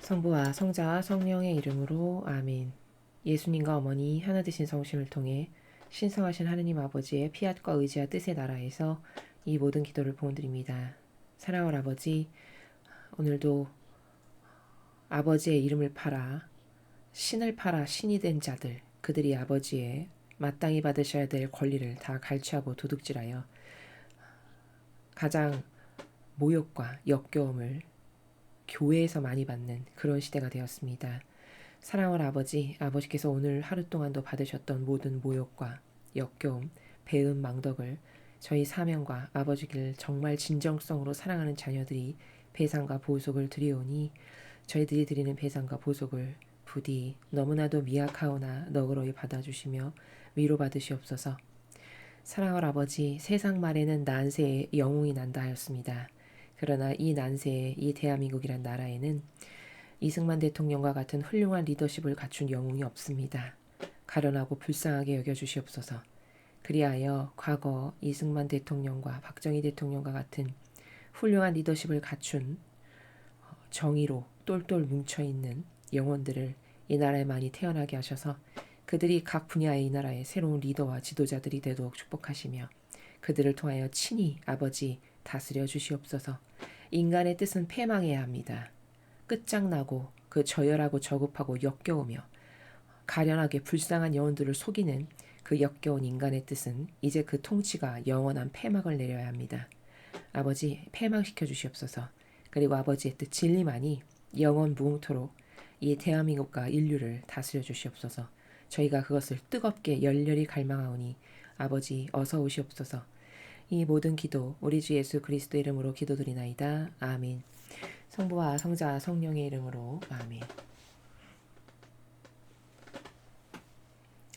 성부와 성자와 성령의 이름으로 아멘. 예수님과 어머니 하나 되신 성심을 통해 신성하신 하느님 아버지의 피앗과 의지와 뜻의 나라에서 이 모든 기도를 부원드립니다. 사랑하는 아버지, 오늘도 아버지의 이름을 팔아 신을 팔아 신이 된 자들, 그들이 아버지의 마땅히 받으셔야 될 권리를 다 갈취하고 도둑질하여 가장 모욕과 역겨움을 교회에서 많이 받는 그런 시대가 되었습니다. 사랑하는 아버지, 아버지께서 오늘 하루 동안도 받으셨던 모든 모욕과 역겨움, 배은 망덕을 저희 사명과 아버지를 정말 진정성으로 사랑하는 자녀들이 배상과 보속을 드리오니 저희들이 드리는 배상과 보속을 부디 너무나도 미약하오나 너그러이 받아주시며 위로받으시옵소서. 사랑하는 아버지, 세상 말에는 난세에 영웅이 난다 하였습니다. 그러나 이 난세에 이 대한민국이란 나라에는 이승만 대통령과 같은 훌륭한 리더십을 갖춘 영웅이 없습니다. 가련하고 불쌍하게 여겨주시옵소서. 그리하여 과거 이승만 대통령과 박정희 대통령과 같은 훌륭한 리더십을 갖춘 정의로 똘똘 뭉쳐있는 영혼들을 이 나라에 많이 태어나게 하셔서 그들이 각 분야의 이 나라의 새로운 리더와 지도자들이 되도록 축복하시며 그들을 통하여 친히 아버지 다스려 주시옵소서. 인간의 뜻은 패망해야 합니다. 끝장나고 그 저열하고 저급하고 역겨우며 가련하게 불쌍한 영혼들을 속이는 그 역겨운 인간의 뜻은 이제 그 통치가 영원한 패망을 내려야 합니다. 아버지 패망시켜 주시옵소서. 그리고 아버지의 뜻 진리만이 영원 무궁토록 이 대한민국과 인류를 다스려 주시옵소서. 저희가 그것을 뜨겁게 열렬히 갈망하오니 아버지 어서 오시옵소서. 이 모든 기도 우리 주 예수 그리스도 이름으로 기도드리나이다. 아멘. 성부와 성자와 성령의 이름으로 아멘.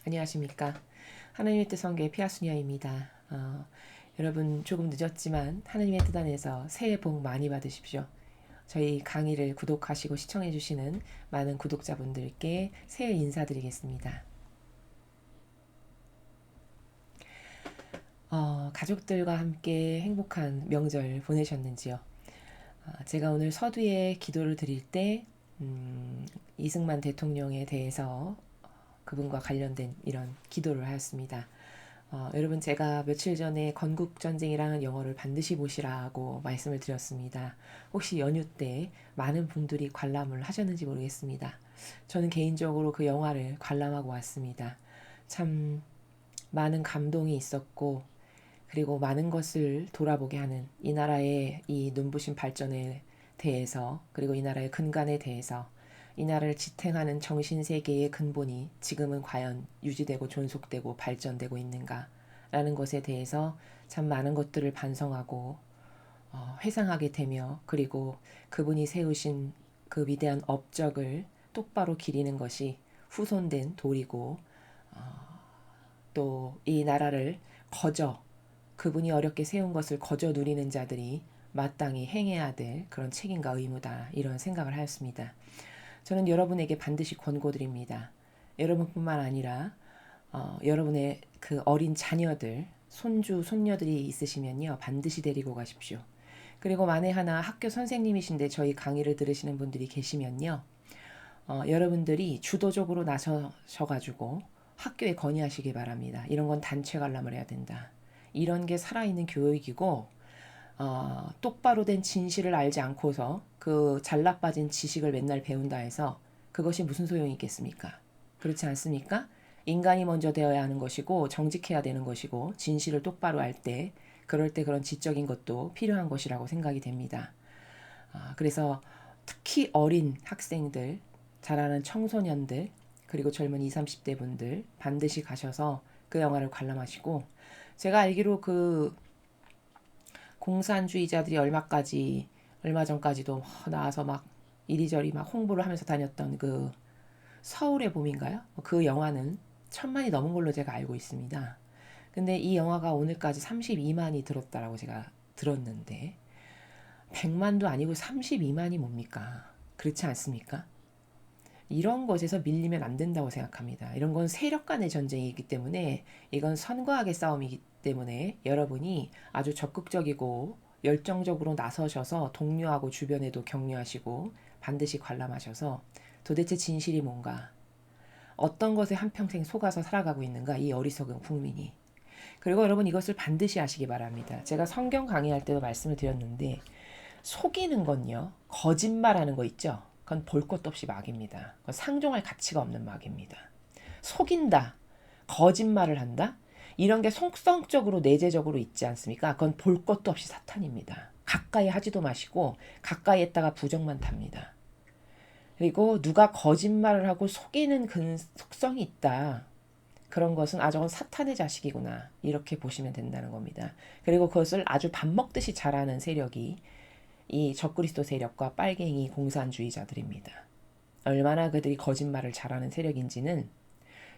안녕하십니까. 하나님의 뜻 성교의 피아수니아입니다. 여러분 조금 늦었지만 하나님의 뜻 안에서 새해 복 많이 받으십시오. 저희 강의를 구독하시고 시청해 주시는 많은 구독자분들께 새해 인사드리겠습니다. 가족들과 함께 행복한 명절 보내셨는지요? 제가 오늘 서두에 기도를 드릴 때 이승만 대통령에 대해서 그분과 관련된 이런 기도를 하였습니다. 여러분 제가 며칠 전에 건국전쟁이라는 영화를 반드시 보시라고 말씀을 드렸습니다. 혹시 연휴 때 많은 분들이 관람을 하셨는지 모르겠습니다. 저는 개인적으로 그 영화를 관람하고 왔습니다. 참 많은 감동이 있었고 그리고 많은 것을 돌아보게 하는 이 나라의 이 눈부신 발전에 대해서 그리고 이 나라의 근간에 대해서 이 나라를 지탱하는 정신세계의 근본이 지금은 과연 유지되고 존속되고 발전되고 있는가라는 것에 대해서 참 많은 것들을 반성하고 회상하게 되며 그리고 그분이 세우신 그 위대한 업적을 똑바로 기리는 것이 후손된 도리고 또 이 나라를 그분이 어렵게 세운 것을 거저 누리는 자들이 마땅히 행해야 될 그런 책임과 의무다 이런 생각을 하였습니다. 저는 여러분에게 반드시 권고드립니다. 여러분뿐만 아니라 여러분의 그 어린 자녀들, 손주, 손녀들이 있으시면요 반드시 데리고 가십시오. 그리고 만에 하나 학교 선생님이신데 저희 강의를 들으시는 분들이 계시면요 여러분들이 주도적으로 나서셔가지고 학교에 건의하시기 바랍니다. 이런 건 단체 관람을 해야 된다. 이런 게 살아있는 교육이고 똑바로 된 진실을 알지 않고서 그 잘나빠진 지식을 맨날 배운다 해서 그것이 무슨 소용이 있겠습니까? 그렇지 않습니까? 인간이 먼저 되어야 하는 것이고 정직해야 되는 것이고 진실을 똑바로 알 때 그럴 때 그런 지적인 것도 필요한 것이라고 생각이 됩니다. 그래서 특히 어린 학생들, 자라는 청소년들 그리고 젊은 20, 30대 분들 반드시 가셔서 그 영화를 관람하시고 제가 알기로 그 공산주의자들이 얼마 전까지도 나와서 막 이리저리 막 홍보를 하면서 다녔던 그 서울의 봄인가요? 그 영화는 1000만이 넘은 걸로 제가 알고 있습니다. 근데 이 영화가 오늘까지 32만이 들었다라고 제가 들었는데 100만도 아니고 32만이 뭡니까? 그렇지 않습니까? 이런 것에서 밀리면 안 된다고 생각합니다. 이런 건 세력 간의 전쟁이기 때문에 이건 선과 악의 싸움이기 때문에 여러분이 아주 적극적이고 열정적으로 나서셔서 동료하고 주변에도 격려하시고 반드시 관람하셔서 도대체 진실이 뭔가, 어떤 것에 한평생 속아서 살아가고 있는가, 이 어리석은 국민이. 그리고 여러분, 이것을 반드시 아시기 바랍니다. 제가 성경 강의할 때도 말씀을 드렸는데, 속이는 건요, 거짓말하는 거 있죠? 그건 볼 것도 없이 막입니다. 그건 상종할 가치가 없는 막입니다. 속인다, 거짓말을 한다, 이런 게 속성적으로 내재적으로 있지 않습니까? 그건 볼 것도 없이 사탄입니다. 가까이 하지도 마시고 가까이 했다가 부정만 탑니다. 그리고 누가 거짓말을 하고 속이는 그 속성이 있다, 그런 것은 저건 사탄의 자식이구나, 이렇게 보시면 된다는 겁니다. 그리고 그것을 아주 밥 먹듯이 잘하는 세력이 이 적그리스도 세력과 빨갱이 공산주의자들입니다. 얼마나 그들이 거짓말을 잘하는 세력인지는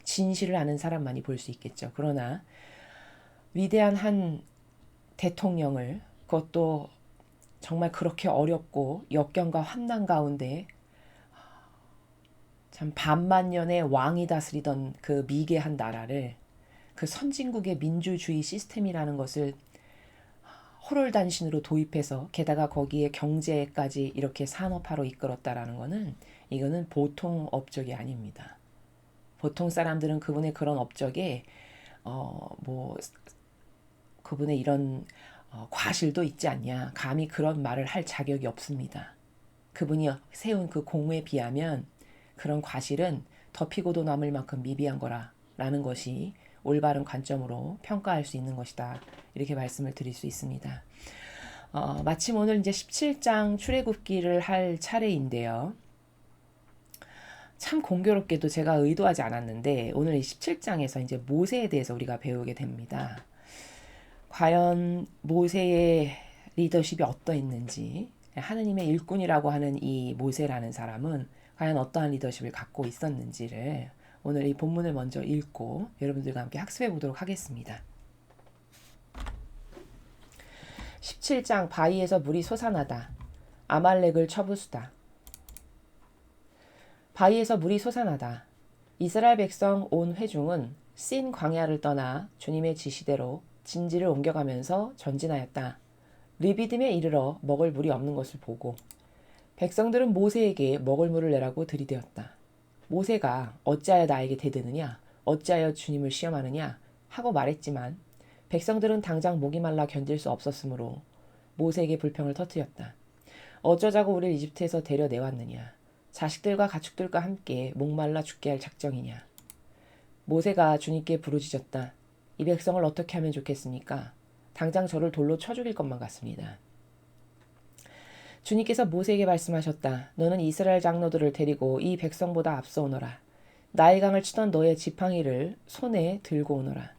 진실을 아는 사람만이 볼 수 있겠죠. 그러나 위대한 한 대통령을, 그것도 정말 그렇게 어렵고 역경과 환난 가운데 참 반만 년의 왕이 다스리던 그 미개한 나라를, 그 선진국의 민주주의 시스템이라는 것을 호롤단신으로 도입해서 게다가 거기에 경제까지 이렇게 산업화로 이끌었다라는 것은, 이거는 보통 업적이 아닙니다. 보통 사람들은 그분의 그런 업적에 그분의 이런 과실도 있지 않냐, 감히 그런 말을 할 자격이 없습니다. 그분이 세운 그 공에 비하면 그런 과실은 덮이고도 남을 만큼 미비한 거라는 것이 올바른 관점으로 평가할 수 있는 것이다, 이렇게 말씀을 드릴 수 있습니다. 마침 오늘 이제 17장 출애굽기를 할 차례인데요. 참 공교롭게도 제가 의도하지 않았는데 오늘 이 17장에서 이제 모세에 대해서 우리가 배우게 됩니다. 과연 모세의 리더십이 어떠했는지, 하느님의 일꾼이라고 하는 이 모세라는 사람은 과연 어떠한 리더십을 갖고 있었는지를 오늘 이 본문을 먼저 읽고 여러분들과 함께 학습해 보도록 하겠습니다. 17장, 바위에서 물이 솟아나다. 아말렉을 쳐부수다. 바위에서 물이 솟아나다. 이스라엘 백성 온 회중은 씬 광야를 떠나 주님의 지시대로 진지를 옮겨가면서 전진하였다. 르비딤에 이르러 먹을 물이 없는 것을 보고 백성들은 모세에게 먹을 물을 내라고 들이대었다. 모세가 어찌하여 나에게 대드느냐, 어찌하여 주님을 시험하느냐 하고 말했지만 백성들은 당장 목이 말라 견딜 수 없었으므로 모세에게 불평을 터뜨렸다. 어쩌자고 우리를 이집트에서 데려내왔느냐, 자식들과 가축들과 함께 목말라 죽게 할 작정이냐. 모세가 주님께 부르짖었다. 이 백성을 어떻게 하면 좋겠습니까? 당장 저를 돌로 쳐 죽일 것만 같습니다. 주님께서 모세에게 말씀하셨다. 너는 이스라엘 장로들을 데리고 이 백성보다 앞서 오너라. 나일강을 치던 너의 지팡이를 손에 들고 오너라.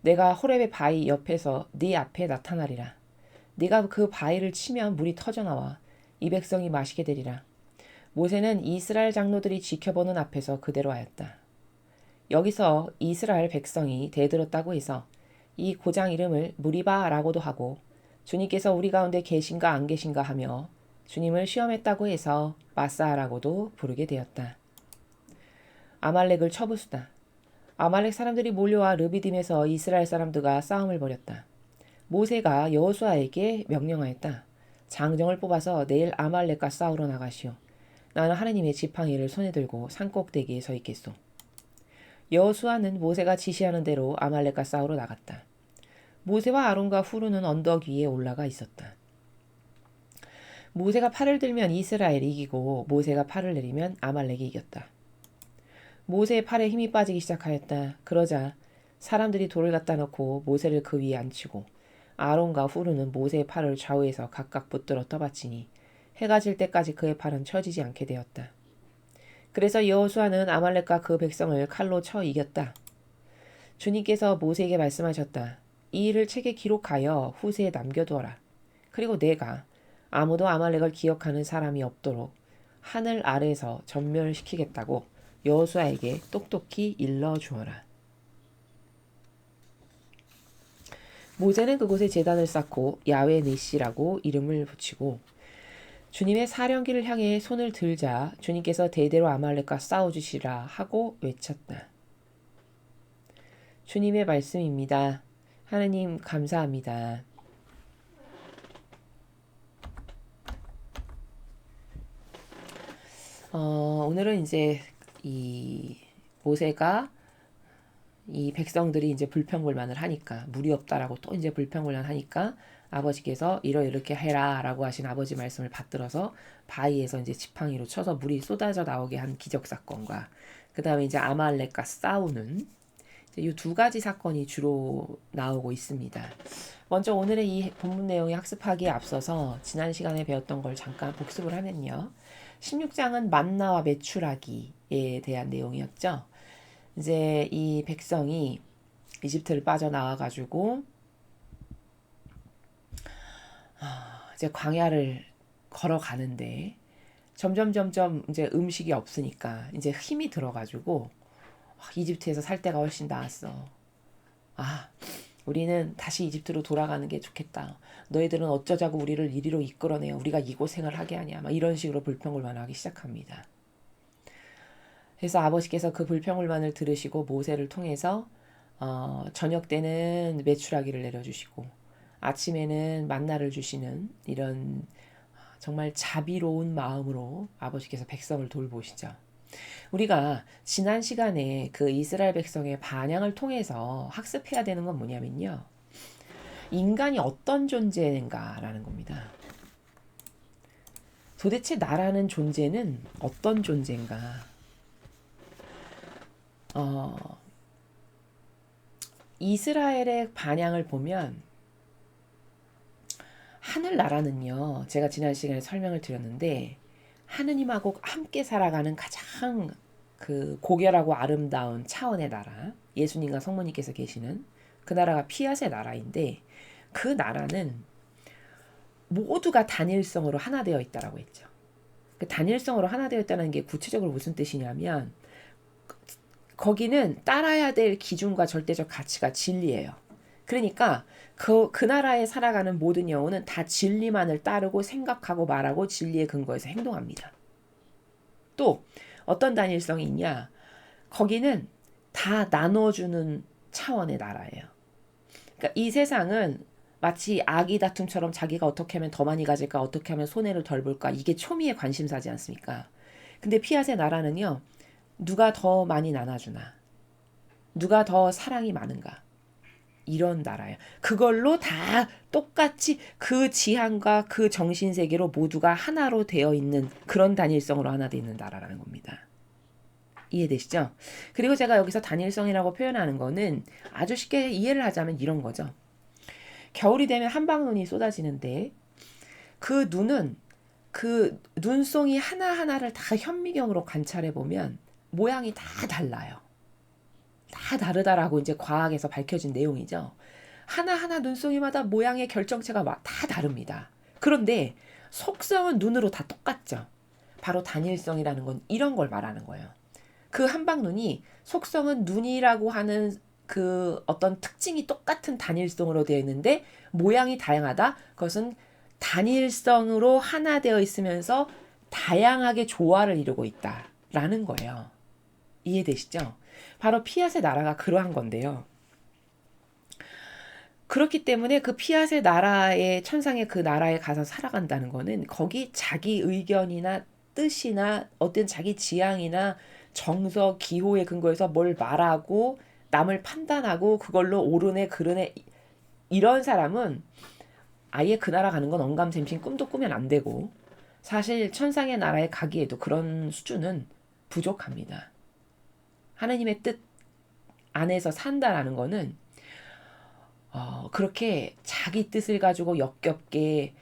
내가 호렙의 바위 옆에서 네 앞에 나타나리라. 네가 그 바위를 치면 물이 터져나와 이 백성이 마시게 되리라. 모세는 이스라엘 장로들이 지켜보는 앞에서 그대로 하였다. 여기서 이스라엘 백성이 대들었다고 해서 이 고장 이름을 무리바라고도 하고, 주님께서 우리 가운데 계신가 안 계신가 하며 주님을 시험했다고 해서 마사라고도 부르게 되었다. 아말렉을 쳐부수다. 아말렉 사람들이 몰려와 르비딤에서 이스라엘 사람들과 싸움을 벌였다. 모세가 여호수아에게 명령하였다. 장정을 뽑아서 내일 아말렉과 싸우러 나가시오. 나는 하나님의 지팡이를 손에 들고 산꼭대기에 서 있겠소. 여호수아는 모세가 지시하는 대로 아말렉과 싸우러 나갔다. 모세와 아론과 후르는 언덕 위에 올라가 있었다. 모세가 팔을 들면 이스라엘이 이기고 모세가 팔을 내리면 아말렉이 이겼다. 모세의 팔에 힘이 빠지기 시작하였다. 그러자 사람들이 돌을 갖다 놓고 모세를 그 위에 앉히고 아론과 후르는 모세의 팔을 좌우에서 각각 붙들어 떠받치니 해가 질 때까지 그의 팔은 쳐지지 않게 되었다. 그래서 여호수아는 아말렉과 그 백성을 칼로 쳐 이겼다. 주님께서 모세에게 말씀하셨다. 이 일을 책에 기록하여 후세에 남겨두어라. 그리고 내가 아무도 아말렉을 기억하는 사람이 없도록 하늘 아래에서 전멸시키겠다고 여호수아에게 똑똑히 일러주어라. 모세는 그곳에 제단을 쌓고 야훼 니시라고 이름을 붙이고 주님의 사령기를 향해 손을 들자 주님께서 대대로 아말렉과 싸워주시라 하고 외쳤다. 주님의 말씀입니다. 하느님 감사합니다. 오늘은 이제 이 모세가 이 백성들이 이제 불평불만을 하니까 물이 없다라고 또 이제 불평불만 하니까 아버지께서 이렇게 해라라고 하신 아버지 말씀을 받들어서 바위에서 이제 지팡이로 쳐서 물이 쏟아져 나오게 한 기적 사건과 그 다음에 이제 아말렉과 싸우는 이 두 가지 사건이 주로 나오고 있습니다. 먼저 오늘의 이 본문 내용의 학습하기에 앞서서 지난 시간에 배웠던 걸 잠깐 복습을 하면요. 16장은 만나와 메추라기에 대한 내용이었죠. 이제 이 백성이 이집트를 빠져나와가지고 이제 광야를 걸어가는데 점점 이제 음식이 없으니까 이제 힘이 들어가지고 이집트에서 살 때가 훨씬 나았어. 우리는 다시 이집트로 돌아가는 게 좋겠다. 너희들은 어쩌자고 우리를 이리로 이끌어내요. 우리가 이 고생을 하게 하냐. 막 이런 식으로 불평불만하기 시작합니다. 그래서 아버지께서 그 불평불만을 들으시고 모세를 통해서 저녁 때는 메추라기를 내려주시고 아침에는 만나를 주시는 이런 정말 자비로운 마음으로 아버지께서 백성을 돌보시죠. 우리가 지난 시간에 그 이스라엘 백성의 반향을 통해서 학습해야 되는 건 뭐냐면요. 인간이 어떤 존재인가라는 겁니다. 도대체 나라는 존재는 어떤 존재인가? 이스라엘의 반향을 보면 하늘나라는요. 제가 지난 시간에 설명을 드렸는데 하느님하고 함께 살아가는 가장 그 고결하고 아름다운 차원의 나라, 예수님과 성모님께서 계시는 그 나라가 피앗의 나라인데 그 나라는 모두가 단일성으로 하나 되어 있다라고 했죠. 그 단일성으로 하나 되어 있다는 게 구체적으로 무슨 뜻이냐면 거기는 따라야 될 기준과 절대적 가치가 진리예요. 그러니까 그 나라에 살아가는 모든 영혼은 다 진리만을 따르고 생각하고 말하고 진리에 근거해서 행동합니다. 또 어떤 단일성이 있냐? 거기는 다 나눠주는 차원의 나라예요. 그러니까 이 세상은 마치 아기 다툼처럼 자기가 어떻게 하면 더 많이 가질까, 어떻게 하면 손해를 덜 볼까, 이게 초미의 관심사지 않습니까? 근데 피앗의 나라는요. 누가 더 많이 나눠주나, 누가 더 사랑이 많은가, 이런 나라예요. 그걸로 다 똑같이 그 지향과 그 정신세계로 모두가 하나로 되어 있는 그런 단일성으로 하나 되어 있는 나라라는 겁니다. 이해되시죠? 그리고 제가 여기서 단일성이라고 표현하는 거는 아주 쉽게 이해를 하자면 이런 거죠. 겨울이 되면 한방눈이 쏟아지는데 그 눈은 그 눈송이 하나하나를 다 현미경으로 관찰해 보면 모양이 다 달라요. 다 다르다라고 이제 과학에서 밝혀진 내용이죠. 하나하나 눈송이마다 모양의 결정체가 다 다릅니다. 그런데 속성은 눈으로 다 똑같죠. 바로 단일성이라는 건 이런 걸 말하는 거예요. 그 한방눈이 속성은 눈이라고 하는 그 어떤 특징이 똑같은 단일성으로 되어 있는데 모양이 다양하다. 그것은 단일성으로 하나 되어 있으면서 다양하게 조화를 이루고 있다라는 거예요. 이해되시죠? 바로 피앗의 나라가 그러한 건데요. 그렇기 때문에 그 피앗의 나라의 천상의 그 나라에 가서 살아간다는 거는 거기 자기 의견이나 뜻이나 어떤 자기 지향이나 정서, 기호에 근거해서 뭘 말하고 남을 판단하고 그걸로 옳으네 그르네 이런 사람은 아예 그 나라 가는 건 언감생심 꿈도 꾸면 안 되고 사실 천상의 나라에 가기에도 그런 수준은 부족합니다. 하느님의 뜻 안에서 산다라는 거는 그렇게 자기 뜻을 가지고 역겹게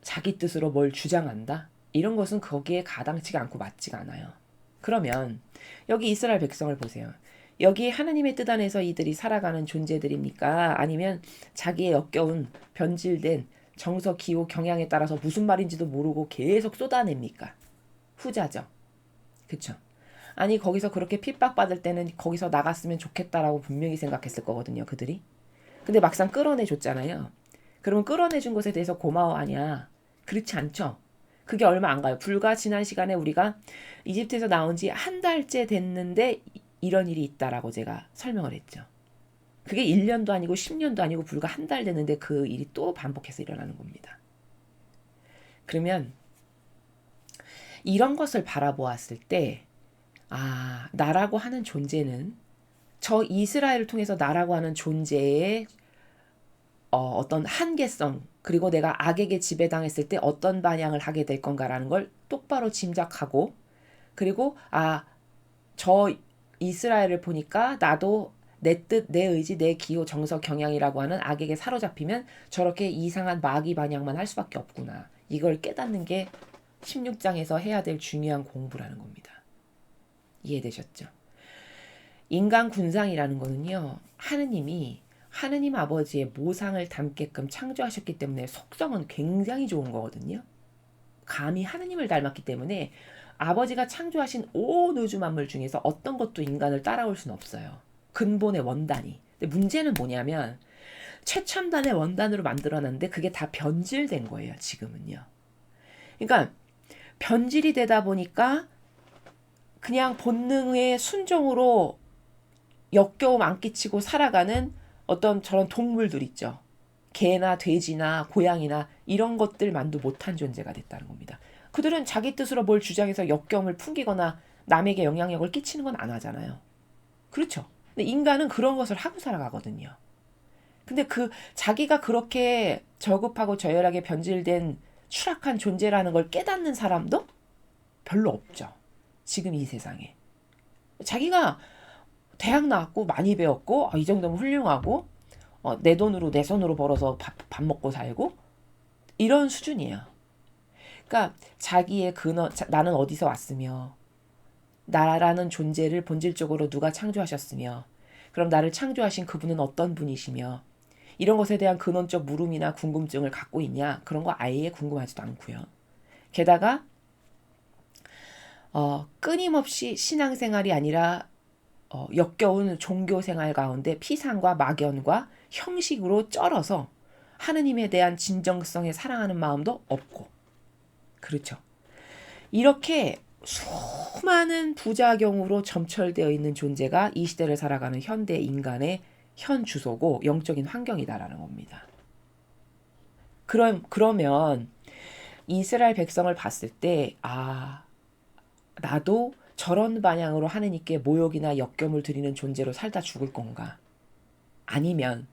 자기 뜻으로 뭘 주장한다? 이런 것은 거기에 가당치가 않고 맞지가 않아요. 그러면 여기 이스라엘 백성을 보세요. 여기 하나님의 뜻 안에서 이들이 살아가는 존재들입니까? 아니면 자기의 역겨운 변질된 정서, 기호, 경향에 따라서 무슨 말인지도 모르고 계속 쏟아냅니까? 후자죠. 그쵸? 아니 거기서 그렇게 핍박받을 때는 거기서 나갔으면 좋겠다라고 분명히 생각했을 거거든요. 그들이. 근데 막상 끌어내줬잖아요. 그러면 끌어내준 것에 대해서 고마워하냐? 그렇지 않죠. 그게 얼마 안 가요. 불과 지난 시간에 우리가 이집트에서 나온 지 한 달째 됐는데 이런 일이 있다라고 제가 설명을 했죠. 그게 1년도 아니고 10년도 아니고 불과 한 달 됐는데 그 일이 또 반복해서 일어나는 겁니다. 그러면 이런 것을 바라보았을 때, 나라고 하는 존재는 저 이스라엘을 통해서 나라고 하는 존재의 어떤 한계성, 그리고 내가 악에게 지배당했을 때 어떤 반향을 하게 될 건가라는 걸 똑바로 짐작하고, 그리고 저 이스라엘을 보니까 나도 내 뜻, 내 의지, 내 기호, 정서, 경향이라고 하는 악에게 사로잡히면 저렇게 이상한 마귀 반향만 할 수밖에 없구나. 이걸 깨닫는 게 16장에서 해야 될 중요한 공부라는 겁니다. 이해되셨죠? 인간 군상이라는 거는요, 하느님 아버지의 모상을 담게끔 창조하셨기 때문에 속성은 굉장히 좋은 거거든요. 감히 하느님을 닮았기 때문에 아버지가 창조하신 온 우주 만물 중에서 어떤 것도 인간을 따라올 수는 없어요. 근본의 원단이. 근데 문제는 뭐냐면 최첨단의 원단으로 만들어놨는데 그게 다 변질된 거예요, 지금은요. 그러니까 변질이 되다 보니까 그냥 본능의 순종으로 역겨움 안 끼치고 살아가는 어떤 저런 동물들 있죠. 개나 돼지나 고양이나 이런 것들만도 못한 존재가 됐다는 겁니다. 그들은 자기 뜻으로 뭘 주장해서 역겨움을 풍기거나 남에게 영향력을 끼치는 건 안 하잖아요. 그렇죠. 근데 인간은 그런 것을 하고 살아가거든요. 근데 자기가 그렇게 저급하고 저열하게 변질된 추락한 존재라는 걸 깨닫는 사람도 별로 없죠. 지금 이 세상에. 자기가 대학 나왔고 많이 배웠고 이 정도면 훌륭하고 내 돈으로 내 손으로 벌어서 밥 먹고 살고 이런 수준이에요. 그러니까 자기의 근원, 나는 어디서 왔으며 나라는 존재를 본질적으로 누가 창조하셨으며 그럼 나를 창조하신 그분은 어떤 분이시며 이런 것에 대한 근원적 물음이나 궁금증을 갖고 있냐, 그런 거 아예 궁금하지도 않고요. 게다가 끊임없이 신앙생활이 아니라 역겨운 종교생활 가운데 피상과 막연과 형식으로 쩔어서 하느님에 대한 진정성에 사랑하는 마음도 없고, 그렇죠. 이렇게 수많은 부작용으로 점철되어 있는 존재가 이 시대를 살아가는 현대 인간의 현 주소고 영적인 환경이다라는 겁니다. 그러면 이스라엘 백성을 봤을 때 나도 저런 방향으로 하느님께 모욕이나 역경을 드리는 존재로 살다 죽을 건가? 아니면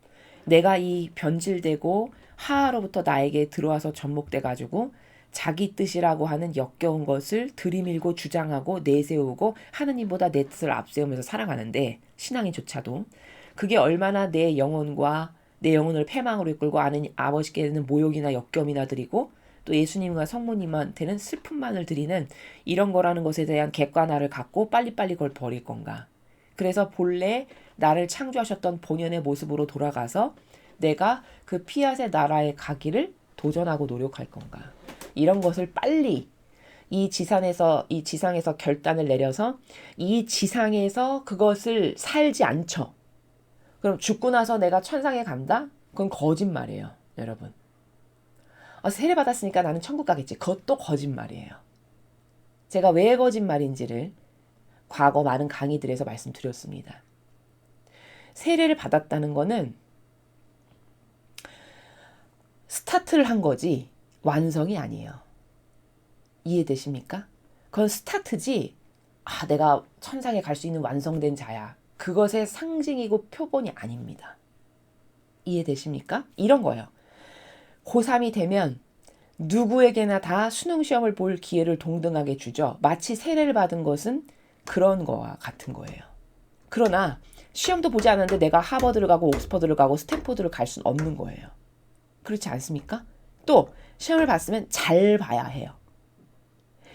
내가 이 변질되고 하하로부터 나에게 들어와서 접목돼가지고 자기 뜻이라고 하는 역겨운 것을 들이밀고 주장하고 내세우고 하느님보다 내 뜻을 앞세우면서 살아가는데, 신앙인조차도 그게 얼마나 내 영혼과 내 영혼을 패망으로 이끌고 아버지께는 모욕이나 역겨움이나 드리고 또 예수님과 성모님한테는 슬픔만을 드리는 이런 거라는 것에 대한 객관화를 갖고 빨리빨리 그걸 버릴 건가. 그래서 본래 나를 창조하셨던 본연의 모습으로 돌아가서 내가 그 피앗의 나라에 가기를 도전하고 노력할 건가. 이런 것을 빨리 이 지상에서 결단을 내려서 이 지상에서 그것을 살지 않죠. 그럼 죽고 나서 내가 천상에 간다? 그건 거짓말이에요, 여러분. 세례 받았으니까 나는 천국 가겠지. 그것도 거짓말이에요. 제가 왜 거짓말인지를 과거 많은 강의들에서 말씀드렸습니다. 세례를 받았다는 거는 스타트를 한 거지 완성이 아니에요. 이해되십니까? 그건 스타트지 내가 천상에 갈 수 있는 완성된 자야. 그것의 상징이고 표본이 아닙니다. 이해되십니까? 이런 거예요. 고3이 되면 누구에게나 다 수능시험을 볼 기회를 동등하게 주죠. 마치 세례를 받은 것은 그런 거와 같은 거예요. 그러나 시험도 보지 않았는데 내가 하버드를 가고 옥스퍼드를 가고 스탠포드를 갈 수는 없는 거예요. 그렇지 않습니까? 또 시험을 봤으면 잘 봐야 해요.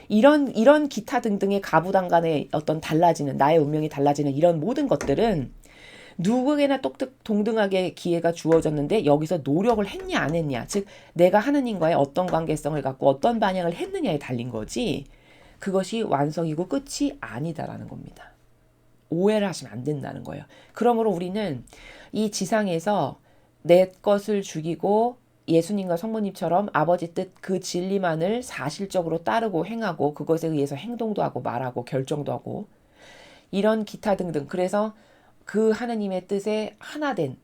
이런 기타 등등의 가부당간의 어떤 달라지는, 나의 운명이 달라지는 이런 모든 것들은 누구에게나 동등하게 기회가 주어졌는데 여기서 노력을 했냐 안 했냐, 즉 내가 하느님과의 어떤 관계성을 갖고 어떤 반영을 했느냐에 달린 거지 그것이 완성이고 끝이 아니다라는 겁니다. 오해를 하시면 안 된다는 거예요. 그러므로 우리는 이 지상에서 내 것을 죽이고 예수님과 성모님처럼 아버지 뜻 그 진리만을 사실적으로 따르고 행하고 그것에 의해서 행동도 하고 말하고 결정도 하고 이런 기타 등등, 그래서 그 하느님의 뜻에 하나 된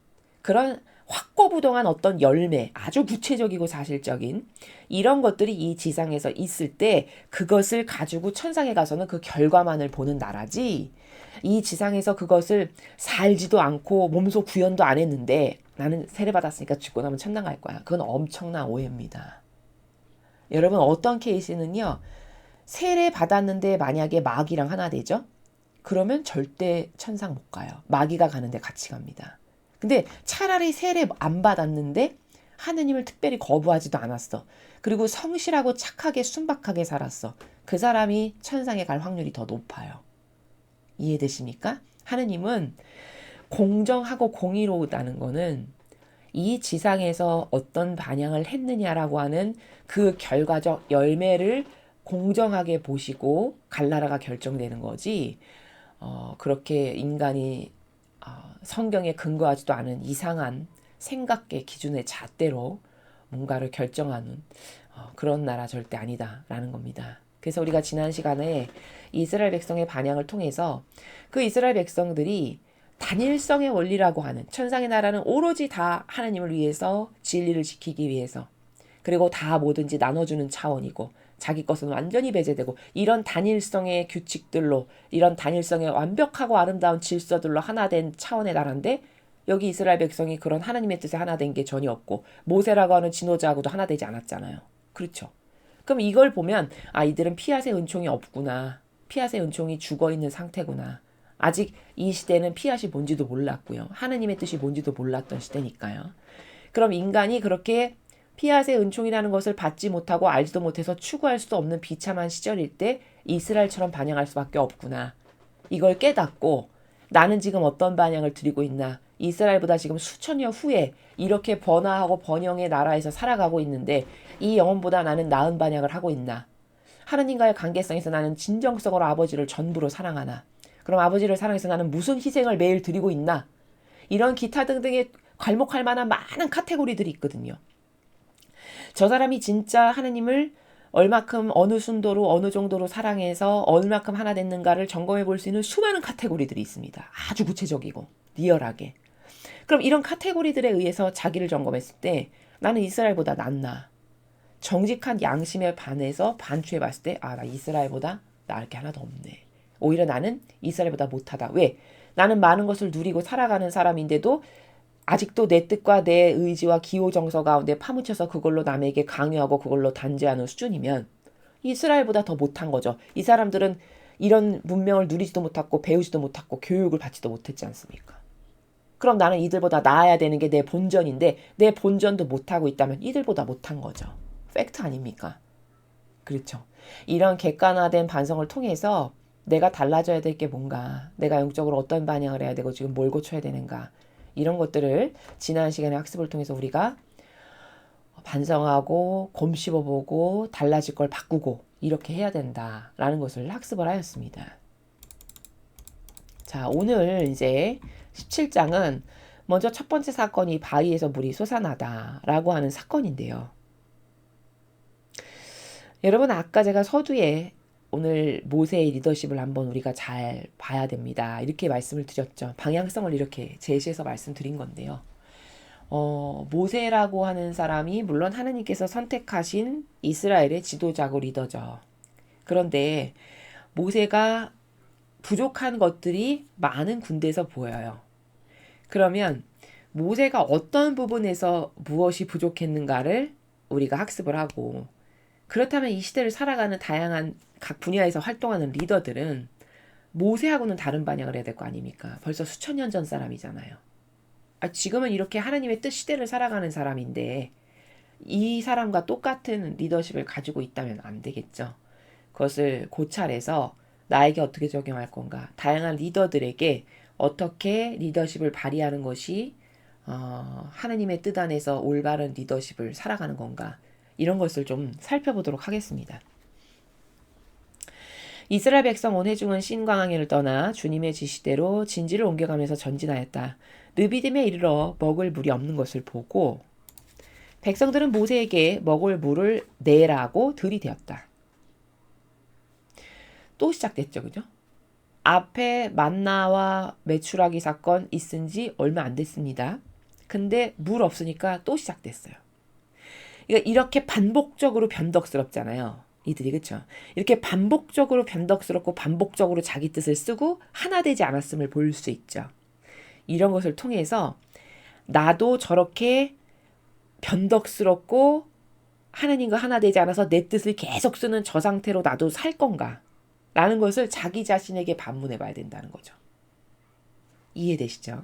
그런 확고부동한 어떤 열매, 아주 구체적이고 사실적인 이런 것들이 이 지상에서 있을 때 그것을 가지고 천상에 가서는 그 결과만을 보는 나라지, 이 지상에서 그것을 살지도 않고 몸소 구현도 안 했는데 나는 세례받았으니까 죽고 나면 천당 갈 거야. 그건 엄청난 오해입니다. 여러분, 어떤 케이스는요, 세례받았는데 만약에 마귀랑 하나 되죠? 그러면 절대 천상 못 가요. 마귀가 가는데 같이 갑니다. 근데 차라리 세례 안 받았는데 하느님을 특별히 거부하지도 않았어. 그리고 성실하고 착하게 순박하게 살았어. 그 사람이 천상에 갈 확률이 더 높아요. 이해되십니까? 하느님은 공정하고 공의로우다는 거는 이 지상에서 어떤 반향을 했느냐라고 하는 그 결과적 열매를 공정하게 보시고 갈나라가 결정되는 거지, 그렇게 인간이 성경에 근거하지도 않은 이상한 생각의 기준의 잣대로 뭔가를 결정하는 그런 나라 절대 아니다라는 겁니다. 그래서 우리가 지난 시간에 이스라엘 백성의 반향을 통해서 그 이스라엘 백성들이 단일성의 원리라고 하는, 천상의 나라는 오로지 다 하나님을 위해서 진리를 지키기 위해서, 그리고 다 뭐든지 나눠주는 차원이고 자기 것은 완전히 배제되고, 이런 단일성의 규칙들로, 이런 단일성의 완벽하고 아름다운 질서들로 하나 된 차원의 나라인데, 여기 이스라엘 백성이 그런 하나님의 뜻에 하나 된 게 전혀 없고 모세라고 하는 지도자하고도 하나 되지 않았잖아요. 그렇죠? 그럼 이걸 보면 이들은 피앗의 은총이 없구나. 피앗의 은총이 죽어있는 상태구나. 아직 이 시대는 피앗이 뭔지도 몰랐고요. 하느님의 뜻이 뭔지도 몰랐던 시대니까요. 그럼 인간이 그렇게 피앗의 은총이라는 것을 받지 못하고 알지도 못해서 추구할 수도 없는 비참한 시절일 때 이스라엘처럼 반영할 수밖에 없구나. 이걸 깨닫고 나는 지금 어떤 반영을 드리고 있나. 이스라엘보다 지금 수천여 후에 이렇게 번화하고 번영의 나라에서 살아가고 있는데 이 영혼보다 나는 나은 반영을 하고 있나. 하느님과의 관계성에서 나는 진정성으로 아버지를 전부로 사랑하나. 그럼 아버지를 사랑해서 나는 무슨 희생을 매일 드리고 있나. 이런 기타 등등의 괄목할 만한 많은 카테고리들이 있거든요. 저 사람이 진짜 하느님을 얼마큼 어느 순도로 어느 정도로 사랑해서 얼마큼 하나 됐는가를 점검해 볼 수 있는 수많은 카테고리들이 있습니다. 아주 구체적이고 리얼하게. 그럼 이런 카테고리들에 의해서 자기를 점검했을 때 나는 이스라엘보다 낫나. 정직한 양심에 반해서 반추해 봤을 때 나 이스라엘보다 나을 게 하나도 없네. 오히려 나는 이스라엘보다 못하다. 왜? 나는 많은 것을 누리고 살아가는 사람인데도 아직도 내 뜻과 내 의지와 기호 정서 가운데 파묻혀서 그걸로 남에게 강요하고 그걸로 단죄하는 수준이면 이스라엘보다 더 못한 거죠. 이 사람들은 이런 문명을 누리지도 못했고 배우지도 못했고 교육을 받지도 못했지 않습니까? 그럼 나는 이들보다 나아야 되는 게 내 본전인데 내 본전도 못하고 있다면 이들보다 못한 거죠. 팩트 아닙니까? 그렇죠. 이런 객관화된 반성을 통해서 내가 달라져야 될 게 뭔가, 내가 영적으로 어떤 반영을 해야 되고 지금 뭘 고쳐야 되는가, 이런 것들을 지난 시간에 학습을 통해서 우리가 반성하고 곰씹어보고 달라질 걸 바꾸고 이렇게 해야 된다라는 것을 학습을 하였습니다. 자, 오늘 이제 17장은 먼저 첫 번째 사건이 바위에서 물이 솟아나다라고 하는 사건인데요. 여러분, 아까 제가 서두에 오늘 모세의 리더십을 한번 우리가 잘 봐야 됩니다. 이렇게 말씀을 드렸죠. 방향성을 이렇게 제시해서 말씀드린 건데요. 모세라고 하는 사람이 물론 하느님께서 선택하신 이스라엘의 지도자고 리더죠. 그런데 모세가 부족한 것들이 많은 군대에서 보여요. 그러면 모세가 어떤 부분에서 무엇이 부족했는가를 우리가 학습을 하고, 그렇다면 이 시대를 살아가는 다양한 각 분야에서 활동하는 리더들은 모세하고는 다른 반영을 해야 될 거 아닙니까? 벌써 수천 년 전 사람이잖아요. 지금은 이렇게 하나님의 뜻 시대를 살아가는 사람인데 이 사람과 똑같은 리더십을 가지고 있다면 안 되겠죠. 그것을 고찰해서 나에게 어떻게 적용할 건가, 다양한 리더들에게 어떻게 리더십을 발휘하는 것이 하나님의 뜻 안에서 올바른 리더십을 살아가는 건가, 이런 것을 좀 살펴보도록 하겠습니다. 이스라엘 백성 온 회중은 신광야를 떠나 주님의 지시대로 진지를 옮겨가면서 전진하였다. 르비딤에 이르러 먹을 물이 없는 것을 보고 백성들은 모세에게 먹을 물을 내라고 들이대었다. 또 시작됐죠, 그죠? 앞에 만나와 메추라기 사건 있은 지 얼마 안 됐습니다. 근데 물 없으니까 또 시작됐어요. 그러니까 이렇게 반복적으로 변덕스럽잖아요. 이들이 그쵸? 이렇게 반복적으로 변덕스럽고 반복적으로 자기 뜻을 쓰고 하나 되지 않았음을 볼 수 있죠. 이런 것을 통해서 나도 저렇게 변덕스럽고 하나님과 하나 되지 않아서 내 뜻을 계속 쓰는 저 상태로 나도 살 건가? 라는 것을 자기 자신에게 반문해 봐야 된다는 거죠. 이해되시죠?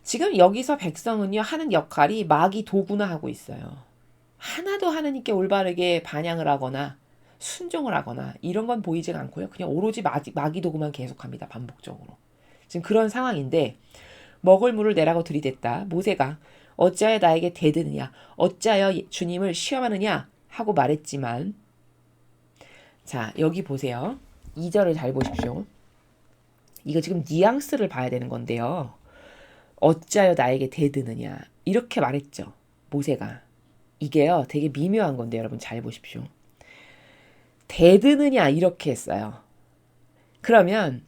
지금 여기서 백성은요, 하는 역할이 마귀 도구나 하고 있어요. 하나도 하나님께 올바르게 반향을 하거나 순종을 하거나 이런 건 보이지가 않고요. 그냥 오로지 마귀 도구만 계속합니다. 반복적으로. 지금 그런 상황인데 먹을 물을 내라고 들이댔다. 모세가 어찌하여 나에게 대드느냐, 어찌하여 주님을 시험하느냐 하고 말했지만, 자 여기 보세요. 2절을 잘 보십시오. 이거 지금 뉘앙스를 봐야 되는 건데요. 어찌하여 나에게 대드느냐 이렇게 말했죠. 모세가. 이게요 되게 미묘한 건데 여러분 잘 보십시오. 대드느냐 이렇게 했어요. 그러면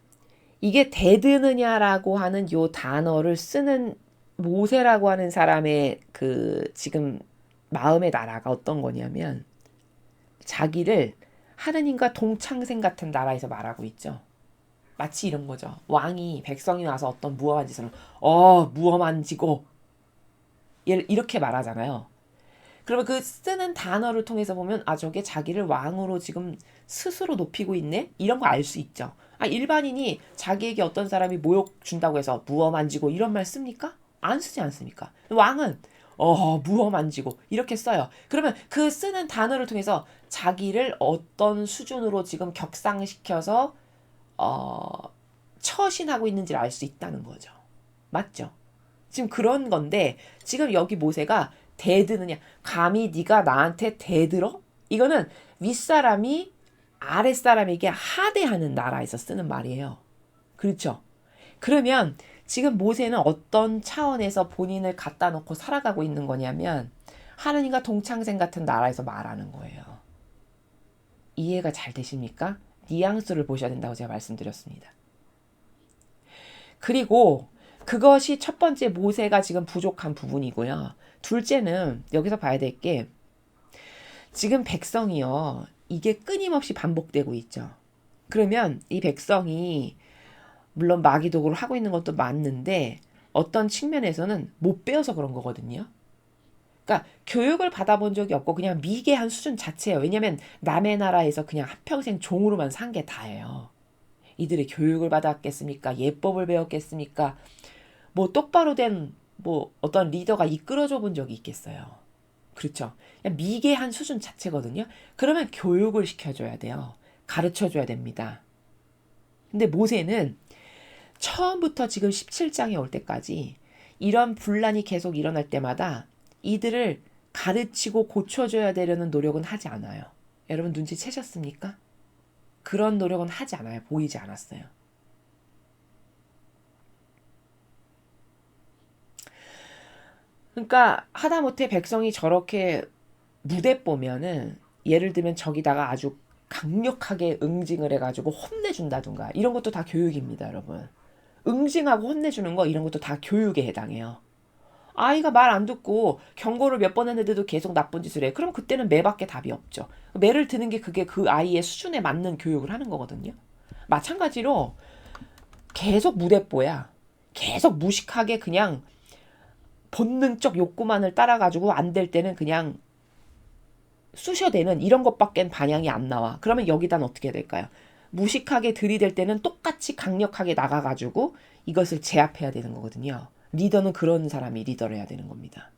이게 대드느냐라고 하는 요 단어를 쓰는 모세라고 하는 사람의 그 지금 마음의 나라가 어떤 거냐면 자기를 하느님과 동창생 같은 나라에서 말하고 있죠. 마치 이런 거죠. 왕이 백성이 와서 어떤 무엄한 짓을 무엄한 지고 이렇게 말하잖아요. 그러면 그 쓰는 단어를 통해서 보면 저게 자기를 왕으로 지금 스스로 높이고 있네? 이런 거 알 수 있죠. 일반인이 자기에게 어떤 사람이 모욕 준다고 해서 무엄한지고 이런 말 씁니까? 안 쓰지 않습니까? 왕은 무엄한지고 이렇게 써요. 그러면 그 쓰는 단어를 통해서 자기를 어떤 수준으로 지금 격상시켜서 처신하고 있는지를 알 수 있다는 거죠. 맞죠? 지금 그런 건데 지금 여기 모세가 대드느냐 감히 네가 나한테 대들어? 이거는 윗사람이 아랫사람에게 하대하는 나라에서 쓰는 말이에요. 그렇죠? 그러면 지금 모세는 어떤 차원에서 본인을 갖다 놓고 살아가고 있는 거냐면 하느님과 동창생 같은 나라에서 말하는 거예요. 이해가 잘 되십니까? 뉘앙스를 보셔야 된다고 제가 말씀드렸습니다. 그리고 그것이 첫 번째 모세가 지금 부족한 부분이고요. 둘째는 여기서 봐야 될 게 지금 백성이요. 이게 끊임없이 반복되고 있죠. 그러면 이 백성이 물론 마귀도구를 하고 있는 것도 맞는데 어떤 측면에서는 못 배워서 그런 거거든요. 그러니까 교육을 받아본 적이 없고 그냥 미개한 수준 자체예요. 왜냐하면 남의 나라에서 그냥 한평생 종으로만 산 게 다예요. 이들이 교육을 받았겠습니까? 예법을 배웠겠습니까? 뭐 똑바로 된 뭐 어떤 리더가 이끌어줘 본 적이 있겠어요. 그렇죠. 그냥 미개한 수준 자체거든요. 그러면 교육을 시켜줘야 돼요. 가르쳐줘야 됩니다. 근데 모세는 처음부터 지금 17장에 올 때까지 이런 분란이 계속 일어날 때마다 이들을 가르치고 고쳐줘야 되려는 노력은 하지 않아요. 여러분 눈치채셨습니까? 그런 노력은 하지 않아요. 보이지 않았어요. 그러니까 하다못해 백성이 저렇게 무대 보면은 예를 들면 저기다가 아주 강력하게 응징을 해가지고 혼내준다든가 이런 것도 다 교육입니다, 여러분. 응징하고 혼내주는 거 이런 것도 다 교육에 해당해요. 아이가 말 안 듣고 경고를 몇 번 했는데도 계속 나쁜 짓을 해. 그럼 그때는 매밖에 답이 없죠. 매를 드는 게 그게 그 아이의 수준에 맞는 교육을 하는 거거든요. 마찬가지로 계속 무대뽀야. 계속 무식하게 그냥 본능적 욕구만을 따라가지고 안 될 때는 그냥 쑤셔대는 이런 것밖엔 반향이 안 나와. 그러면 여기단 어떻게 될까요? 무식하게 들이댈 때는 똑같이 강력하게 나가가지고 이것을 제압해야 되는 거거든요. 리더는 그런 사람이 리더를 해야 되는 겁니다.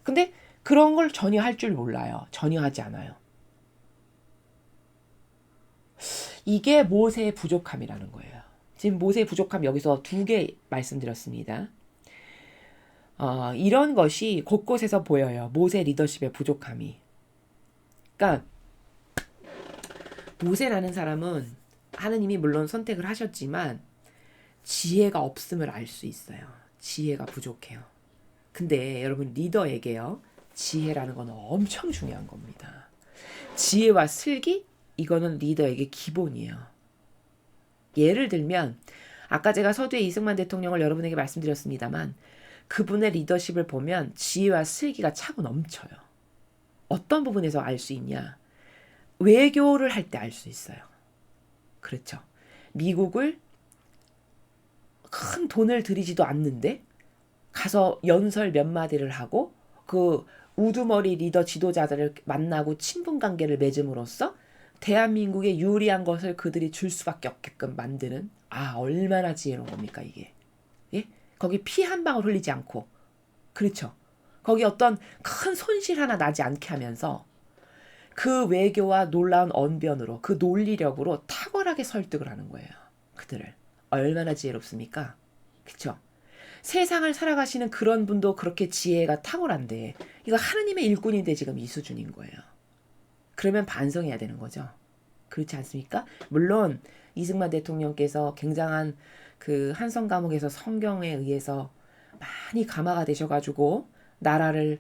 근데 그런 걸 전혀 할 줄 몰라요. 전혀 하지 않아요. 이게 모세의 부족함이라는 거예요. 지금 모세의 부족함 여기서 2개 말씀드렸습니다. 이런 것이 곳곳에서 보여요. 모세 리더십의 부족함이. 그러니까 모세라는 사람은 하느님이 물론 선택을 하셨지만 지혜가 없음을 알 수 있어요. 지혜가 부족해요. 근데 여러분 리더에게요. 지혜라는 건 엄청 중요한 겁니다. 지혜와 슬기? 이거는 리더에게 기본이에요. 예를 들면 아까 제가 서두에 이승만 대통령을 여러분에게 말씀드렸습니다만 그분의 리더십을 보면 지혜와 슬기가 차고 넘쳐요. 어떤 부분에서 알 수 있냐? 외교를 할 때 알 수 있어요. 그렇죠. 미국을 큰 돈을 들이지도 않는데 가서 연설 몇 마디를 하고 그 우두머리 리더 지도자들을 만나고 친분 관계를 맺음으로써 대한민국에 유리한 것을 그들이 줄 수밖에 없게끔 만드는, 얼마나 지혜로운 겁니까 이게. 예? 거기 피 한 방울 흘리지 않고, 그렇죠. 거기 어떤 큰 손실 하나 나지 않게 하면서 그 외교와 놀라운 언변으로, 그 논리력으로 탁월하게 설득을 하는 거예요. 그들을. 얼마나 지혜롭습니까? 그렇죠. 세상을 살아가시는 그런 분도 그렇게 지혜가 탁월한데 이거 하느님의 일꾼인데 지금 이 수준인 거예요. 그러면 반성해야 되는 거죠. 그렇지 않습니까? 물론 이승만 대통령께서 굉장한 그 한성 감옥에서 성경에 의해서 많이 감화가 되셔가지고 나라를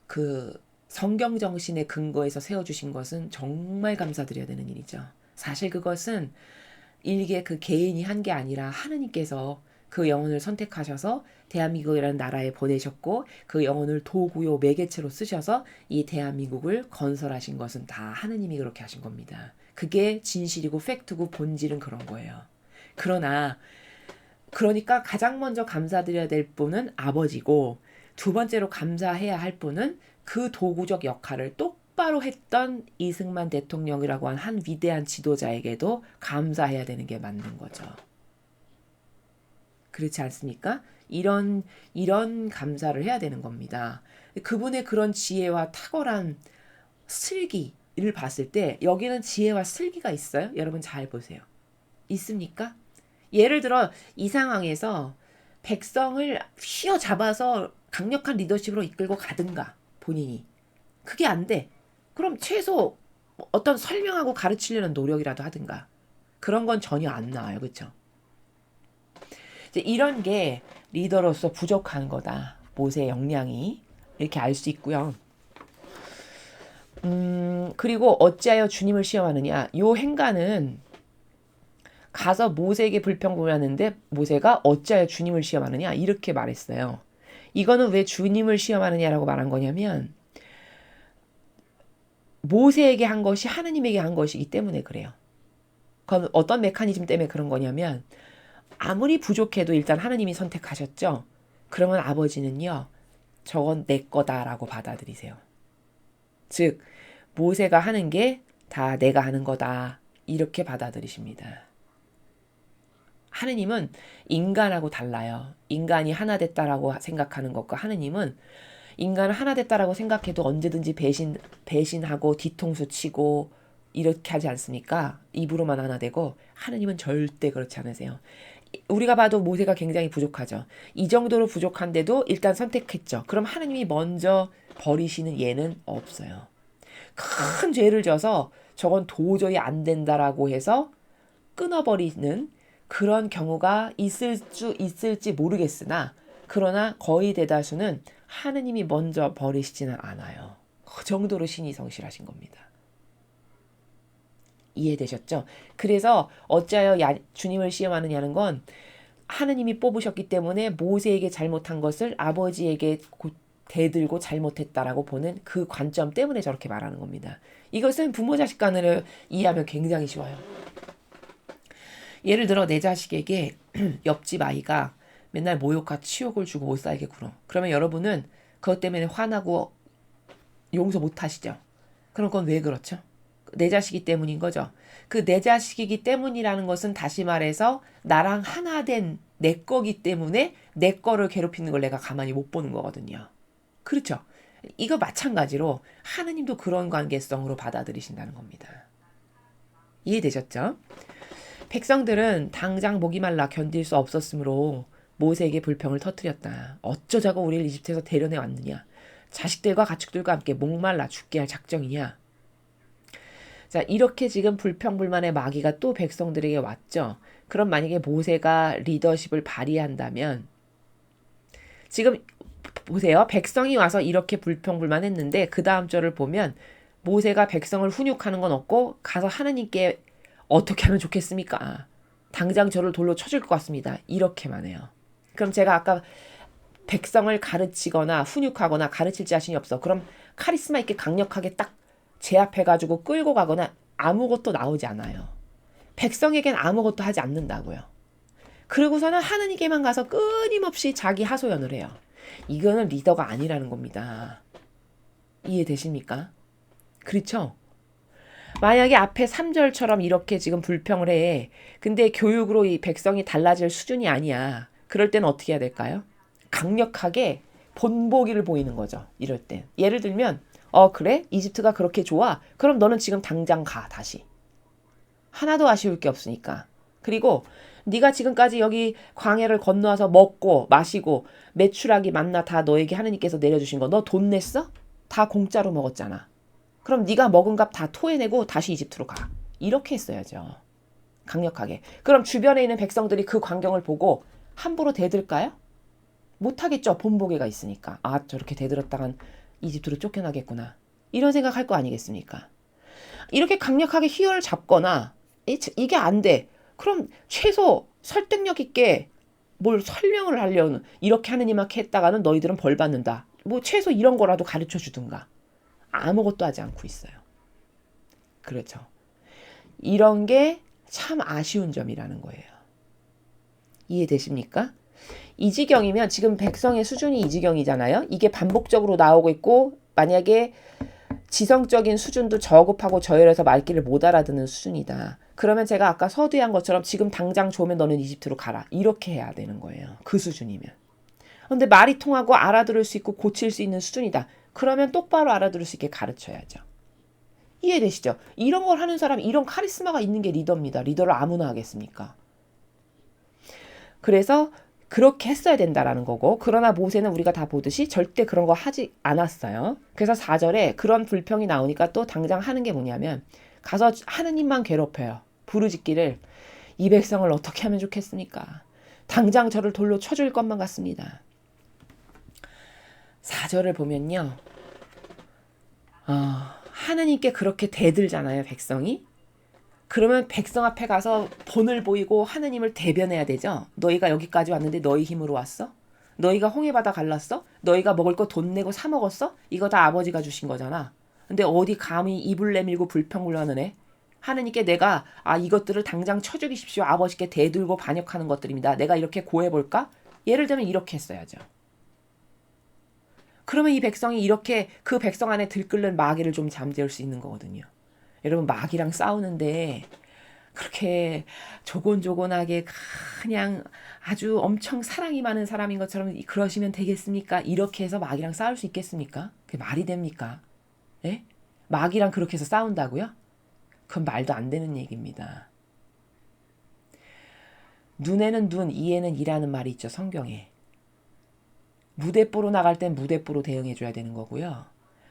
그 성경 정신의 근거에서 세워주신 것은 정말 감사드려야 되는 일이죠. 사실 그것은 일개 그 개인이 한 게 아니라 하느님께서 그 영혼을 선택하셔서 대한민국이라는 나라에 보내셨고 그 영혼을 도구요 매개체로 쓰셔서 이 대한민국을 건설하신 것은 다 하느님이 그렇게 하신 겁니다. 그게 진실이고 팩트고 본질은 그런 거예요. 그러니까 가장 먼저 감사드려야 될 분은 아버지고 두 번째로 감사해야 할 분은 그 도구적 역할을 똑바로 했던 이승만 대통령이라고 한 위대한 지도자에게도 감사해야 되는 게 맞는 거죠. 그렇지 않습니까? 이런 감사를 해야 되는 겁니다. 그분의 그런 지혜와 탁월한 슬기를 봤을 때 여기는 지혜와 슬기가 있어요? 여러분 잘 보세요. 있습니까? 예를 들어 이 상황에서 백성을 휘어잡아서 강력한 리더십으로 이끌고 가든가 본인이. 그게 안 돼. 그럼 최소 어떤 설명하고 가르치려는 노력이라도 하든가. 그런 건 전혀 안 나와요. 그렇죠? 이런 게 리더로서 부족한 거다. 모세의 역량이. 이렇게 알 수 있고요. 그리고 어찌하여 주님을 시험하느냐. 요 행간은 가서 모세에게 불평불하는데 모세가 어찌하여 주님을 시험하느냐. 이렇게 말했어요. 이거는 왜 주님을 시험하느냐라고 말한 거냐면 모세에게 한 것이 하느님에게 한 것이기 때문에 그래요. 그럼 어떤 메커니즘 때문에 그런 거냐면 아무리 부족해도 일단 하느님이 선택하셨죠. 그러면 아버지는요. 저건 내 거다라고 받아들이세요. 즉 모세가 하는 게 다 내가 하는 거다. 이렇게 받아들이십니다. 하느님은 인간하고 달라요. 인간이 하나 됐다라고 생각하는 것과 하느님은 인간은 하나 됐다라고 생각해도 언제든지 배신하고 뒤통수 치고 이렇게 하지 않습니까? 입으로만 하나 되고 하느님은 절대 그렇지 않으세요. 우리가 봐도 모세가 굉장히 부족하죠. 이 정도로 부족한데도 일단 선택했죠. 그럼 하느님이 먼저 버리시는 예는 없어요. 큰 죄를 져서 저건 도저히 안 된다라고 해서 끊어버리는 그런 경우가 있을지 모르겠으나 그러나 거의 대다수는 하느님이 먼저 버리시지는 않아요. 그 정도로 신이 성실하신 겁니다. 이해되셨죠? 그래서 어찌하여 주님을 시험하느냐는 건 하느님이 뽑으셨기 때문에 모세에게 잘못한 것을 아버지에게 대들고 잘못했다라고 보는 그 관점 때문에 저렇게 말하는 겁니다. 이것은 부모 자식 간을 이해하면 굉장히 쉬워요. 예를 들어 내 자식에게 옆집 아이가 맨날 모욕과 치욕을 주고 못 살게 굴어. 그러면 여러분은 그것 때문에 화나고 용서 못 하시죠? 그럼 그건 왜 그렇죠? 내 자식이 때문인 거죠. 그 내 자식이기 때문이라는 것은 다시 말해서 나랑 하나 된 내 거기 때문에 내 거를 괴롭히는 걸 내가 가만히 못 보는 거거든요. 그렇죠? 이거 마찬가지로 하느님도 그런 관계성으로 받아들이신다는 겁니다. 이해되셨죠? 백성들은 당장 목이 말라 견딜 수 없었으므로 모세에게 불평을 터뜨렸다. 어쩌자고 우리를 이집트에서 데려내 왔느냐. 자식들과 가축들과 함께 목말라 죽게 할 작정이냐. 자, 이렇게 지금 불평불만의 마귀가 또 백성들에게 왔죠. 그럼 만약에 모세가 리더십을 발휘한다면 지금 보세요. 백성이 와서 이렇게 불평불만했는데 그 다음 절을 보면 모세가 백성을 훈육하는 건 없고 가서 하느님께 어떻게 하면 좋겠습니까? 당장 저를 돌로 쳐줄 것 같습니다. 이렇게만 해요. 그럼 제가 아까 백성을 가르치거나 훈육하거나 가르칠 자신이 없어. 그럼 카리스마 있게 강력하게 딱 제압해가지고 끌고 가거나 아무것도 나오지 않아요. 백성에겐 아무것도 하지 않는다고요. 그러고서는 하느님께만 가서 끊임없이 자기 하소연을 해요. 이거는 리더가 아니라는 겁니다. 이해되십니까? 그렇죠? 만약에 앞에 3절처럼 이렇게 지금 불평을 해. 근데 교육으로 이 백성이 달라질 수준이 아니야. 그럴 땐 어떻게 해야 될까요? 강력하게 본보기를 보이는 거죠. 이럴 땐. 예를 들면 그래? 이집트가 그렇게 좋아? 그럼 너는 지금 당장 가. 다시. 하나도 아쉬울 게 없으니까. 그리고 네가 지금까지 여기 광야를 건너와서 먹고 마시고 메추라기 만나 다 너에게 하느님께서 내려주신 거 너 돈 냈어? 다 공짜로 먹었잖아. 그럼 네가 먹은 값 다 토해내고 다시 이집트로 가. 이렇게 했어야죠. 강력하게. 그럼 주변에 있는 백성들이 그 광경을 보고 함부로 대들까요? 못하겠죠. 본보기가 있으니까. 아, 저렇게 대들었다간 이집트로 쫓겨나겠구나. 이런 생각할 거 아니겠습니까? 이렇게 강력하게 희열을 잡거나 이게 안 돼. 그럼 최소 설득력 있게 뭘 설명을 하려는 이렇게 하느님한테 했다가는 너희들은 벌 받는다. 뭐 최소 이런 거라도 가르쳐 주든가. 아무것도 하지 않고 있어요. 그렇죠. 이런 게 참 아쉬운 점이라는 거예요. 이해되십니까? 이 지경이면 지금 백성의 수준이 이 지경이잖아요. 이게 반복적으로 나오고 있고 만약에 지성적인 수준도 저급하고 저열해서 말귀를 못 알아듣는 수준이다. 그러면 제가 아까 서두에 한 것처럼 지금 당장 좋으면 너는 이집트로 가라. 이렇게 해야 되는 거예요. 그 수준이면. 근데 말이 통하고 알아들을 수 있고 고칠 수 있는 수준이다. 그러면 똑바로 알아들을 수 있게 가르쳐야죠. 이해되시죠? 이런 걸 하는 사람, 이런 카리스마가 있는 게 리더입니다. 리더를 아무나 하겠습니까? 그래서 그렇게 했어야 된다라는 거고, 그러나 모세는 우리가 다 보듯이 절대 그런 거 하지 않았어요. 그래서 4절에 그런 불평이 나오니까 또 당장 하는 게 뭐냐면 가서 하느님만 괴롭혀요. 부르짖기를 이 백성을 어떻게 하면 좋겠습니까? 당장 저를 돌로 쳐줄 것만 같습니다. 4절을 보면요. 하느님께 그렇게 대들잖아요, 백성이. 그러면 백성 앞에 가서 본을 보이고 하느님을 대변해야 되죠. 너희가 여기까지 왔는데 너희 힘으로 왔어? 너희가 홍해바다 갈랐어? 너희가 먹을 거 돈 내고 사 먹었어? 이거 다 아버지가 주신 거잖아. 근데 어디 감히 입을 내밀고 불평을 하는 애? 하느님께 내가 이것들을 당장 쳐죽이십시오. 아버지께 대들고 반역하는 것들입니다. 내가 이렇게 고해볼까? 예를 들면 이렇게 했어야죠. 그러면 이 백성이 이렇게 그 백성 안에 들끓는 마귀를 좀 잠재울 수 있는 거거든요. 여러분 마귀랑 싸우는데 그렇게 조곤조곤하게 그냥 아주 엄청 사랑이 많은 사람인 것처럼 그러시면 되겠습니까? 이렇게 해서 마귀랑 싸울 수 있겠습니까? 그게 말이 됩니까? 예? 마귀랑 그렇게 해서 싸운다고요? 그건 말도 안 되는 얘기입니다. 눈에는 눈, 이에는 이라는 말이 있죠. 성경에. 무대뽀로 나갈 땐 무대뽀로 대응해줘야 되는 거고요.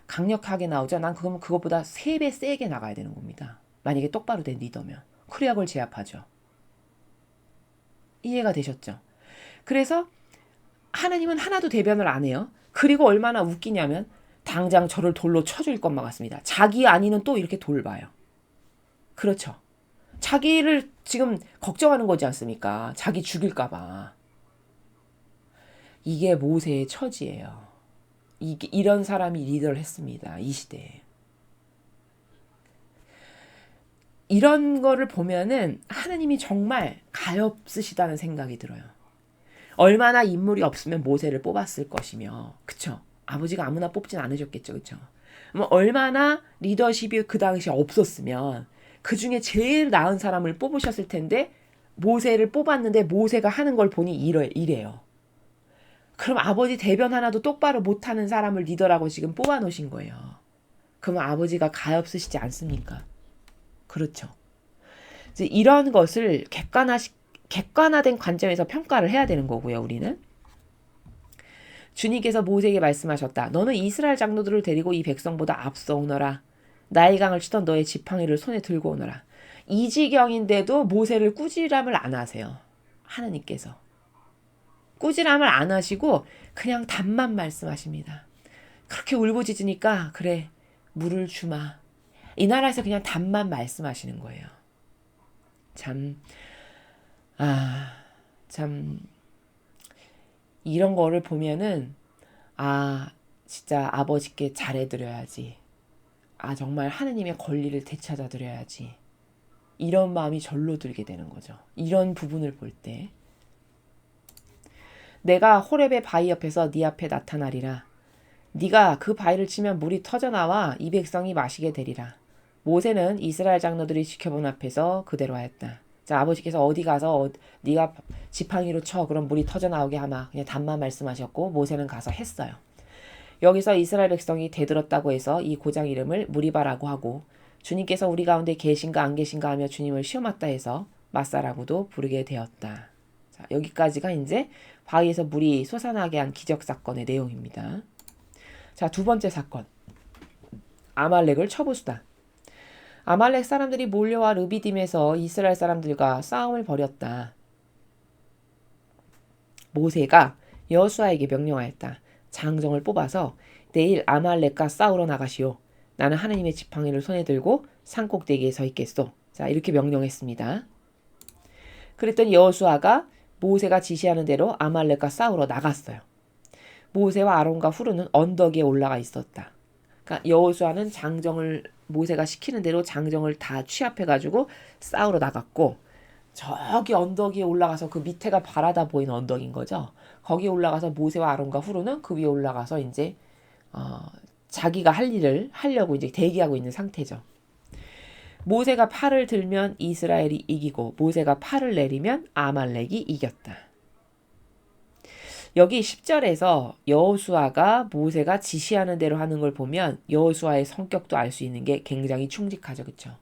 강력하게 나오죠. 난 그러면 그것보다 3배 세게 나가야 되는 겁니다. 만약에 똑바로 된 리더면. 그래야 그걸 제압하죠. 이해가 되셨죠? 그래서 하나님은 하나도 대변을 안 해요. 그리고 얼마나 웃기냐면 당장 저를 돌로 쳐줄 것만 같습니다. 자기 아니는 또 이렇게 돌봐요. 그렇죠. 자기를 지금 걱정하는 거지 않습니까? 자기 죽일까 봐. 이게 모세의 처지예요. 이런 사람이 리더를 했습니다. 이 시대에. 이런 거를 보면은 하느님이 정말 가엾으시다는 생각이 들어요. 얼마나 인물이 없으면 모세를 뽑았을 것이며, 그쵸? 아버지가 아무나 뽑진 않으셨겠죠, 그쵸? 뭐 얼마나 리더십이 그 당시에 없었으면 그 중에 제일 나은 사람을 뽑으셨을 텐데 모세를 뽑았는데 모세가 하는 걸 보니 이래요. 그럼 아버지 대변 하나도 똑바로 못하는 사람을 리더라고 지금 뽑아놓으신 거예요. 그러면 아버지가 가엾으시지 않습니까? 그렇죠. 이제 이런 것을 객관화된 관점에서 평가를 해야 되는 거고요. 우리는. 주님께서 모세에게 말씀하셨다. 너는 이스라엘 장로들을 데리고 이 백성보다 앞서 오너라. 나의 강을 치던 너의 지팡이를 손에 들고 오너라. 이 지경인데도 모세를 꾸지람을 안 하세요. 하느님께서. 꾸지람을 안 하시고 그냥 답만 말씀하십니다. 그렇게 울부짖으니까 그래 물을 주마. 이 나라에서 그냥 답만 말씀하시는 거예요. 참 이런 거를 보면은 진짜 아버지께 잘해드려야지. 정말 하느님의 권리를 되찾아드려야지. 이런 마음이 절로 들게 되는 거죠. 이런 부분을 볼 때. 내가 호렙의 바위 옆에서 네 앞에 나타나리라. 네가 그 바위를 치면 물이 터져나와 이 백성이 마시게 되리라. 모세는 이스라엘 장로들이 지켜본 앞에서 그대로 하였다. 자, 아버지께서 어디 가서 네가 지팡이로 쳐 그럼 물이 터져나오게 하마. 그냥 답만 말씀하셨고 모세는 가서 했어요. 여기서 이스라엘 백성이 대들었다고 해서 이 고장 이름을 무리바라고 하고 주님께서 우리 가운데 계신가 안 계신가 하며 주님을 시험했다 해서 마사라고도 부르게 되었다. 자, 여기까지가 이제 바위에서 물이 솟아나게 한 기적 사건의 내용입니다. 자, 두 번째 사건. 아말렉을 쳐부수다. 아말렉 사람들이 몰려와 르비딤에서 이스라엘 사람들과 싸움을 벌였다. 모세가 여호수아에게 명령하였다. 장정을 뽑아서 내일 아말렉과 싸우러 나가시오. 나는 하느님의 지팡이를 손에 들고 산꼭대기에 서 있겠소. 자, 이렇게 명령했습니다. 그랬더니 여호수아가 모세가 지시하는 대로 아말렉과 싸우러 나갔어요. 모세와 아론과 후르는 언덕 위에 올라가 있었다. 그러니까 여호수아는 장정을 모세가 시키는 대로 장정을 다 취합해가지고 싸우러 나갔고 저기 언덕 위에 올라가서 그 밑에가 바라다 보이는 언덕인 거죠. 거기에 올라가서 모세와 아론과 후르는 그 위에 올라가서 이제 자기가 할 일을 하려고 이제 대기하고 있는 상태죠. 모세가 팔을 들면 이스라엘이 이기고 모세가 팔을 내리면 아말렉이 이겼다. 여기 10절에서 여호수아가 모세가 지시하는 대로 하는 걸 보면 여호수아의 성격도 알 수 있는 게 굉장히 충직하죠. 그렇죠?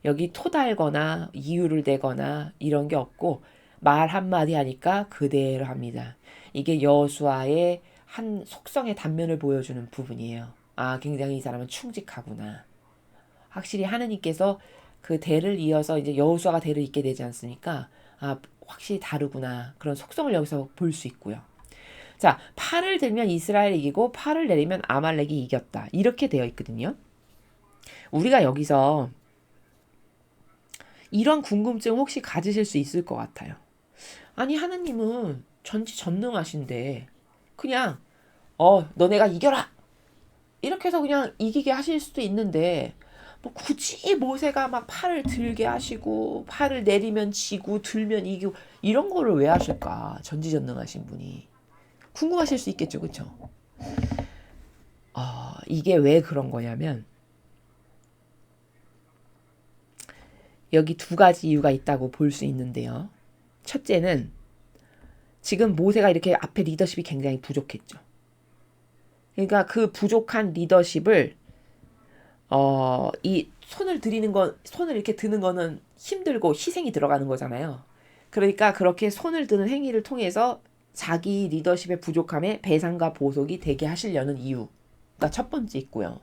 여기 토달거나 이유를 대거나 이런 게 없고 말 한마디 하니까 그대로 합니다. 이게 여호수아의 한 속성의 단면을 보여주는 부분이에요. 굉장히 이 사람은 충직하구나. 확실히 하느님께서 그 대를 이어서 이제 여호수아가 대를 잇게 되지 않습니까? 확실히 다르구나. 그런 속성을 여기서 볼 수 있고요. 자, 팔을 들면 이스라엘이 이기고 팔을 내리면 아말렉이 이겼다. 이렇게 되어 있거든요. 우리가 여기서 이런 궁금증 혹시 가지실 수 있을 것 같아요. 아니 하느님은 전지전능하신데 그냥 너네가 이겨라! 이렇게 해서 그냥 이기게 하실 수도 있는데 뭐 굳이 모세가 막 팔을 들게 하시고 팔을 내리면 지고 들면 이기고 이런 거를 왜 하실까? 전지전능하신 분이. 궁금하실 수 있겠죠. 그렇죠? 이게 왜 그런 거냐면 여기 두 가지 이유가 있다고 볼 수 있는데요. 첫째는 지금 모세가 이렇게 앞에 리더십이 굉장히 부족했죠. 그러니까 그 부족한 리더십을 이 손을 이렇게 드는 거는 힘들고 희생이 들어가는 거잖아요. 그러니까 그렇게 손을 드는 행위를 통해서 자기 리더십의 부족함에 배상과 보속이 되게 하시려는 이유가 첫 번째 있고요.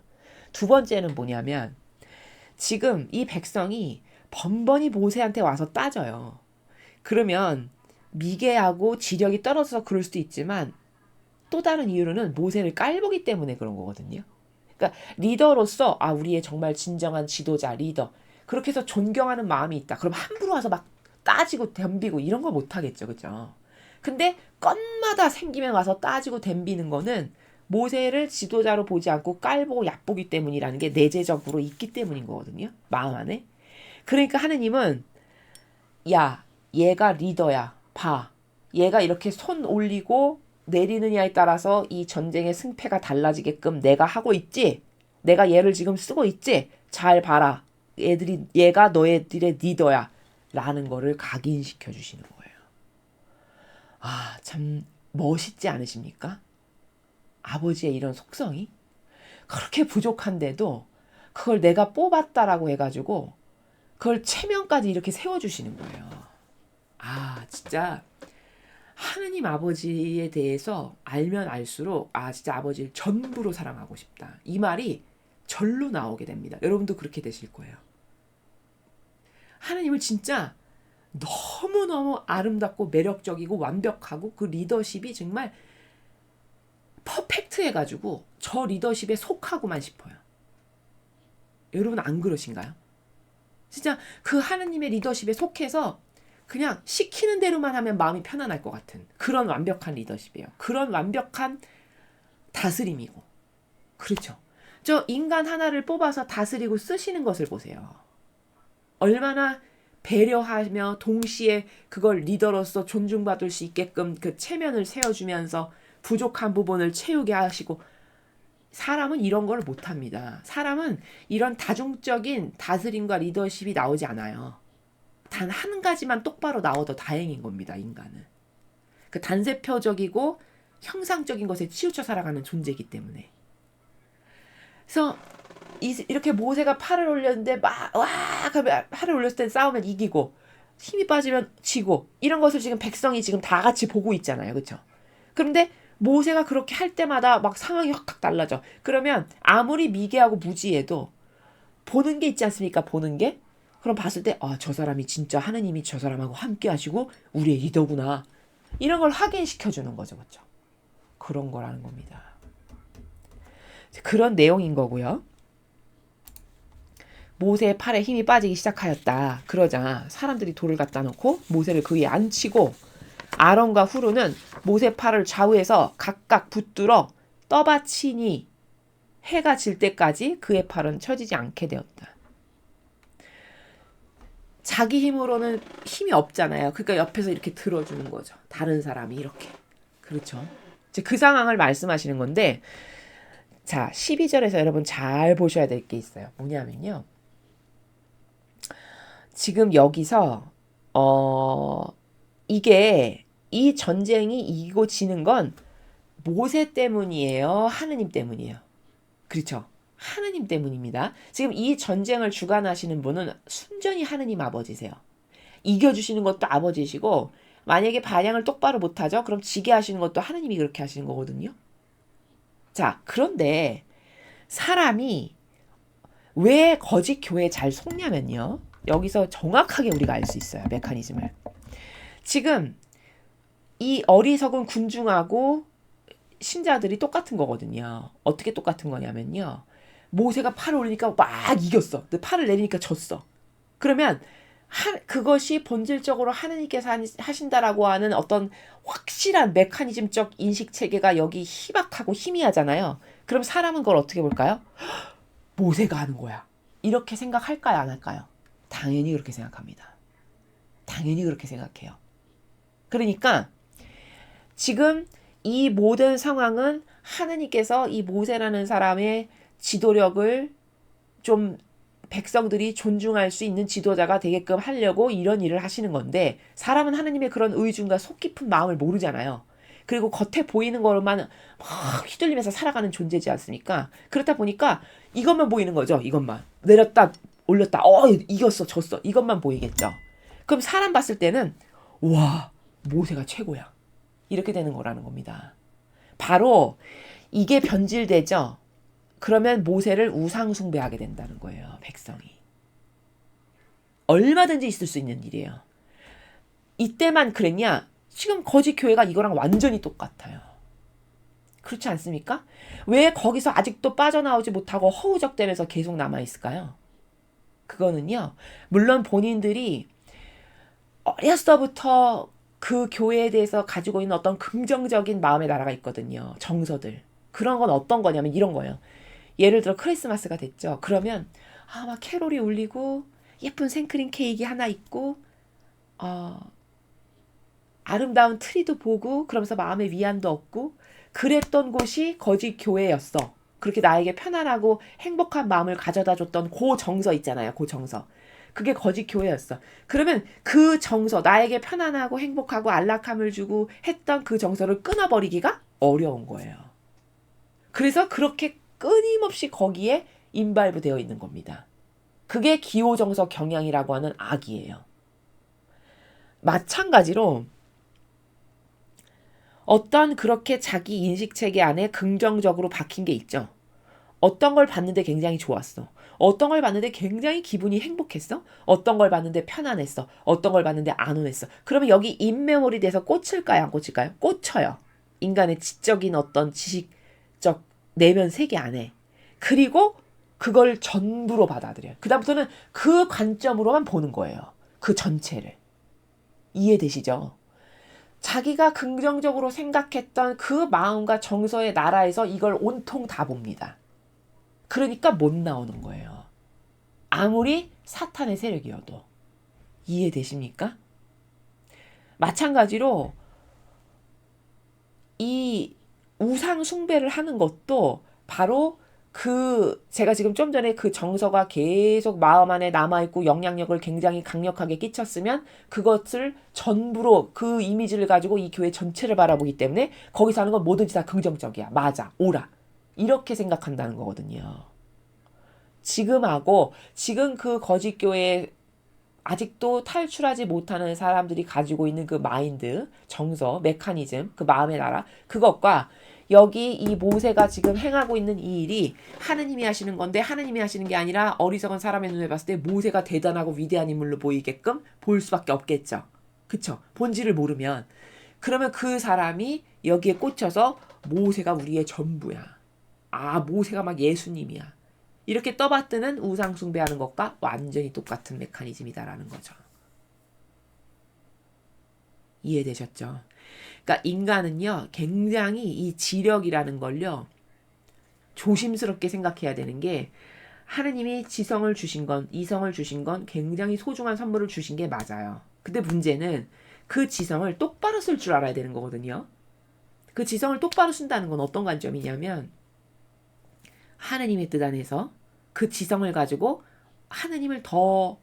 두 번째는 뭐냐면 지금 이 백성이 번번이 모세한테 와서 따져요. 그러면 미개하고 지력이 떨어져서 그럴 수도 있지만 또 다른 이유로는 모세를 깔보기 때문에 그런 거거든요. 그러니까 리더로서 우리의 정말 진정한 지도자 리더 그렇게 해서 존경하는 마음이 있다. 그럼 함부로 와서 막 따지고 덤비고 이런 걸 못하겠죠. 그죠? 근데 건마다 생기면 와서 따지고 덤비는 거는 모세를 지도자로 보지 않고 깔보고 얕보기 때문이라는 게 내재적으로 있기 때문인 거거든요. 마음 안에. 그러니까 하느님은 얘가 리더야. 봐. 얘가 이렇게 손 올리고 내리느냐에 따라서 이 전쟁의 승패가 달라지게끔 내가 하고 있지? 내가 얘를 지금 쓰고 있지? 잘 봐라. 얘가 너희들의 리더야. 라는 거를 각인시켜 주시는 거예요. 참 멋있지 않으십니까? 아버지의 이런 속성이? 그렇게 부족한데도 그걸 내가 뽑았다라고 해가지고 그걸 체면까지 이렇게 세워주시는 거예요. 진짜 하느님 아버지에 대해서 알면 알수록 진짜 아버지를 전부로 사랑하고 싶다. 이 말이 절로 나오게 됩니다. 여러분도 그렇게 되실 거예요. 하느님을 진짜 너무너무 아름답고 매력적이고 완벽하고 그 리더십이 정말 퍼펙트해가지고 저 리더십에 속하고만 싶어요. 여러분 안 그러신가요? 진짜 그 하느님의 리더십에 속해서 그냥 시키는 대로만 하면 마음이 편안할 것 같은 그런 완벽한 리더십이에요. 그런 완벽한 다스림이고. 그렇죠. 저 인간 하나를 뽑아서 다스리고 쓰시는 것을 보세요. 얼마나 배려하며 동시에 그걸 리더로서 존중받을 수 있게끔 그 체면을 세워주면서 부족한 부분을 채우게 하시고. 사람은 이런 걸 못합니다. 사람은 이런 다중적인 다스림과 리더십이 나오지 않아요. 단 한 가지만 똑바로 나와도 다행인 겁니다. 인간은. 그 단세표적이고 형상적인 것에 치우쳐 살아가는 존재이기 때문에. 그래서 이렇게 모세가 팔을 올렸는데 팔을 올렸을 때 싸우면 이기고 힘이 빠지면 지고 이런 것을 지금 백성이 지금 다 같이 보고 있잖아요. 그렇죠? 그런데 모세가 그렇게 할 때마다 막 상황이 확 달라져. 그러면 아무리 미개하고 무지해도 보는 게 있지 않습니까? 보는 게. 그럼 봤을 때 저 사람이 진짜 하느님이 저 사람하고 함께 하시고 우리의 리더구나. 이런 걸 확인시켜주는 거죠. 그렇죠? 그런 거라는 겁니다. 그런 내용인 거고요. 모세의 팔에 힘이 빠지기 시작하였다. 그러자 사람들이 돌을 갖다 놓고 모세를 그 위에 앉히고 아론과 후르는 모세 팔을 좌우에서 각각 붙들어 떠받치니 해가 질 때까지 그의 팔은 처지지 않게 되었다. 자기 힘으로는 힘이 없잖아요. 그러니까 옆에서 이렇게 들어주는 거죠. 다른 사람이 이렇게. 그렇죠. 이제 그 상황을 말씀하시는 건데, 자, 12절에서 여러분 잘 보셔야 될 게 있어요. 뭐냐면요. 지금 여기서 이게 이 전쟁이 이기고 지는 건 모세 때문이에요? 하느님 때문이에요? 그렇죠. 하느님 때문입니다. 지금 이 전쟁을 주관하시는 분은 순전히 하느님 아버지세요. 이겨주시는 것도 아버지시고 만약에 반향을 똑바로 못하죠? 그럼 지게 하시는 것도 하느님이 그렇게 하시는 거거든요. 자, 그런데 사람이 왜 거짓 교회에 잘 속냐면요. 여기서 정확하게 우리가 알 수 있어요. 메커니즘을. 지금 이 어리석은 군중하고 신자들이 똑같은 거거든요. 어떻게 똑같은 거냐면요. 모세가 팔을 올리니까 막 이겼어. 근데 팔을 내리니까 졌어. 그러면 그것이 본질적으로 하느님께서 하신다라고 하는 어떤 확실한 메커니즘적 인식 체계가 여기 희박하고 희미하잖아요. 그럼 사람은 그걸 어떻게 볼까요? 모세가 하는 거야. 이렇게 생각할까요? 안 할까요? 당연히 그렇게 생각합니다. 당연히 그렇게 생각해요. 그러니까 지금 이 모든 상황은 하느님께서 이 모세라는 사람의 지도력을 좀 백성들이 존중할 수 있는 지도자가 되게끔 하려고 이런 일을 하시는 건데 사람은 하느님의 그런 의중과 속 깊은 마음을 모르잖아요. 그리고 겉에 보이는 거로만 막 휘둘리면서 살아가는 존재지 않습니까? 그렇다 보니까 이것만 보이는 거죠. 이것만. 내렸다 올렸다. 이겼어 졌어. 이것만 보이겠죠. 그럼 사람 봤을 때는 와 모세가 최고야. 이렇게 되는 거라는 겁니다. 바로 이게 변질되죠. 그러면 모세를 우상 숭배하게 된다는 거예요. 백성이. 얼마든지 있을 수 있는 일이에요. 이때만 그랬냐? 지금 거짓 교회가 이거랑 완전히 똑같아요. 그렇지 않습니까? 왜 거기서 아직도 빠져나오지 못하고 허우적대면서 계속 남아있을까요? 그거는요. 물론 본인들이 어렸서부터 그 교회에 대해서 가지고 있는 어떤 긍정적인 마음의 나라가 있거든요. 정서들. 그런 건 어떤 거냐면 이런 거예요. 예를 들어 크리스마스가 됐죠. 그러면 막 캐롤이 울리고 예쁜 생크림 케이크 하나 있고 아름다운 트리도 보고 그러면서 마음의 위안도 얻고 그랬던 곳이 거짓 교회였어. 그렇게 나에게 편안하고 행복한 마음을 가져다 줬던 그 정서 있잖아요. 그 정서. 그게 거짓 교회였어. 그러면 그 정서, 나에게 편안하고 행복하고 안락함을 주고 했던 그 정서를 끊어버리기가 어려운 거예요. 그래서 그렇게 끊임없이 거기에 인발부되어 있는 겁니다. 그게 기호정서 경향이라고 하는 악이에요. 마찬가지로 어떤 그렇게 자기 인식체계 안에 긍정적으로 박힌 게 있죠. 어떤 걸 봤는데 굉장히 좋았어. 어떤 걸 봤는데 굉장히 기분이 행복했어. 어떤 걸 봤는데 편안했어. 어떤 걸 봤는데 안온했어. 그러면 여기 인메모리 돼서 꽂힐까요? 안 꽂힐까요? 꽂혀요. 인간의 지적인 어떤 지식적 내면 세계 안에. 그리고 그걸 전부로 받아들여요. 그 다음부터는 그 관점으로만 보는 거예요. 그 전체를. 이해되시죠? 자기가 긍정적으로 생각했던 그 마음과 정서의 나라에서 이걸 온통 다 봅니다. 그러니까 못 나오는 거예요. 아무리 사탄의 세력이어도. 이해되십니까? 마찬가지로 이 우상 숭배를 하는 것도 바로 제가 지금 좀 전에 그 정서가 계속 마음 안에 남아있고 영향력을 굉장히 강력하게 끼쳤으면 그것을 전부로 그 이미지를 가지고 이 교회 전체를 바라보기 때문에 거기서 하는 건 뭐든지 다 긍정적이야. 맞아. 옳아. 이렇게 생각한다는 거거든요. 지금 그 거짓교회 아직도 탈출하지 못하는 사람들이 가지고 있는 그 마인드, 정서, 메커니즘, 그 마음의 나라, 그것과 여기 이 모세가 지금 행하고 있는 이 일이 하느님이 하시는 건데 하느님이 하시는 게 아니라 어리석은 사람의 눈에 봤을 때 모세가 대단하고 위대한 인물로 보이게끔 볼 수밖에 없겠죠. 그쵸? 본질을 모르면. 그러면 그 사람이 여기에 꽂혀서 모세가 우리의 전부야. 아, 모세가 막 예수님이야. 이렇게 떠받드는 우상 숭배하는 것과 완전히 똑같은 메커니즘이다라는 거죠. 이해되셨죠? 그러니까 인간은요, 굉장히 이 지력이라는 걸요, 조심스럽게 생각해야 되는 게, 하느님이 지성을 주신 건, 이성을 주신 건 굉장히 소중한 선물을 주신 게 맞아요. 근데 문제는 그 지성을 똑바로 쓸 줄 알아야 되는 거거든요. 그 지성을 똑바로 쓴다는 건 어떤 관점이냐면, 하느님의 뜻 안에서 그 지성을 가지고 하느님을 더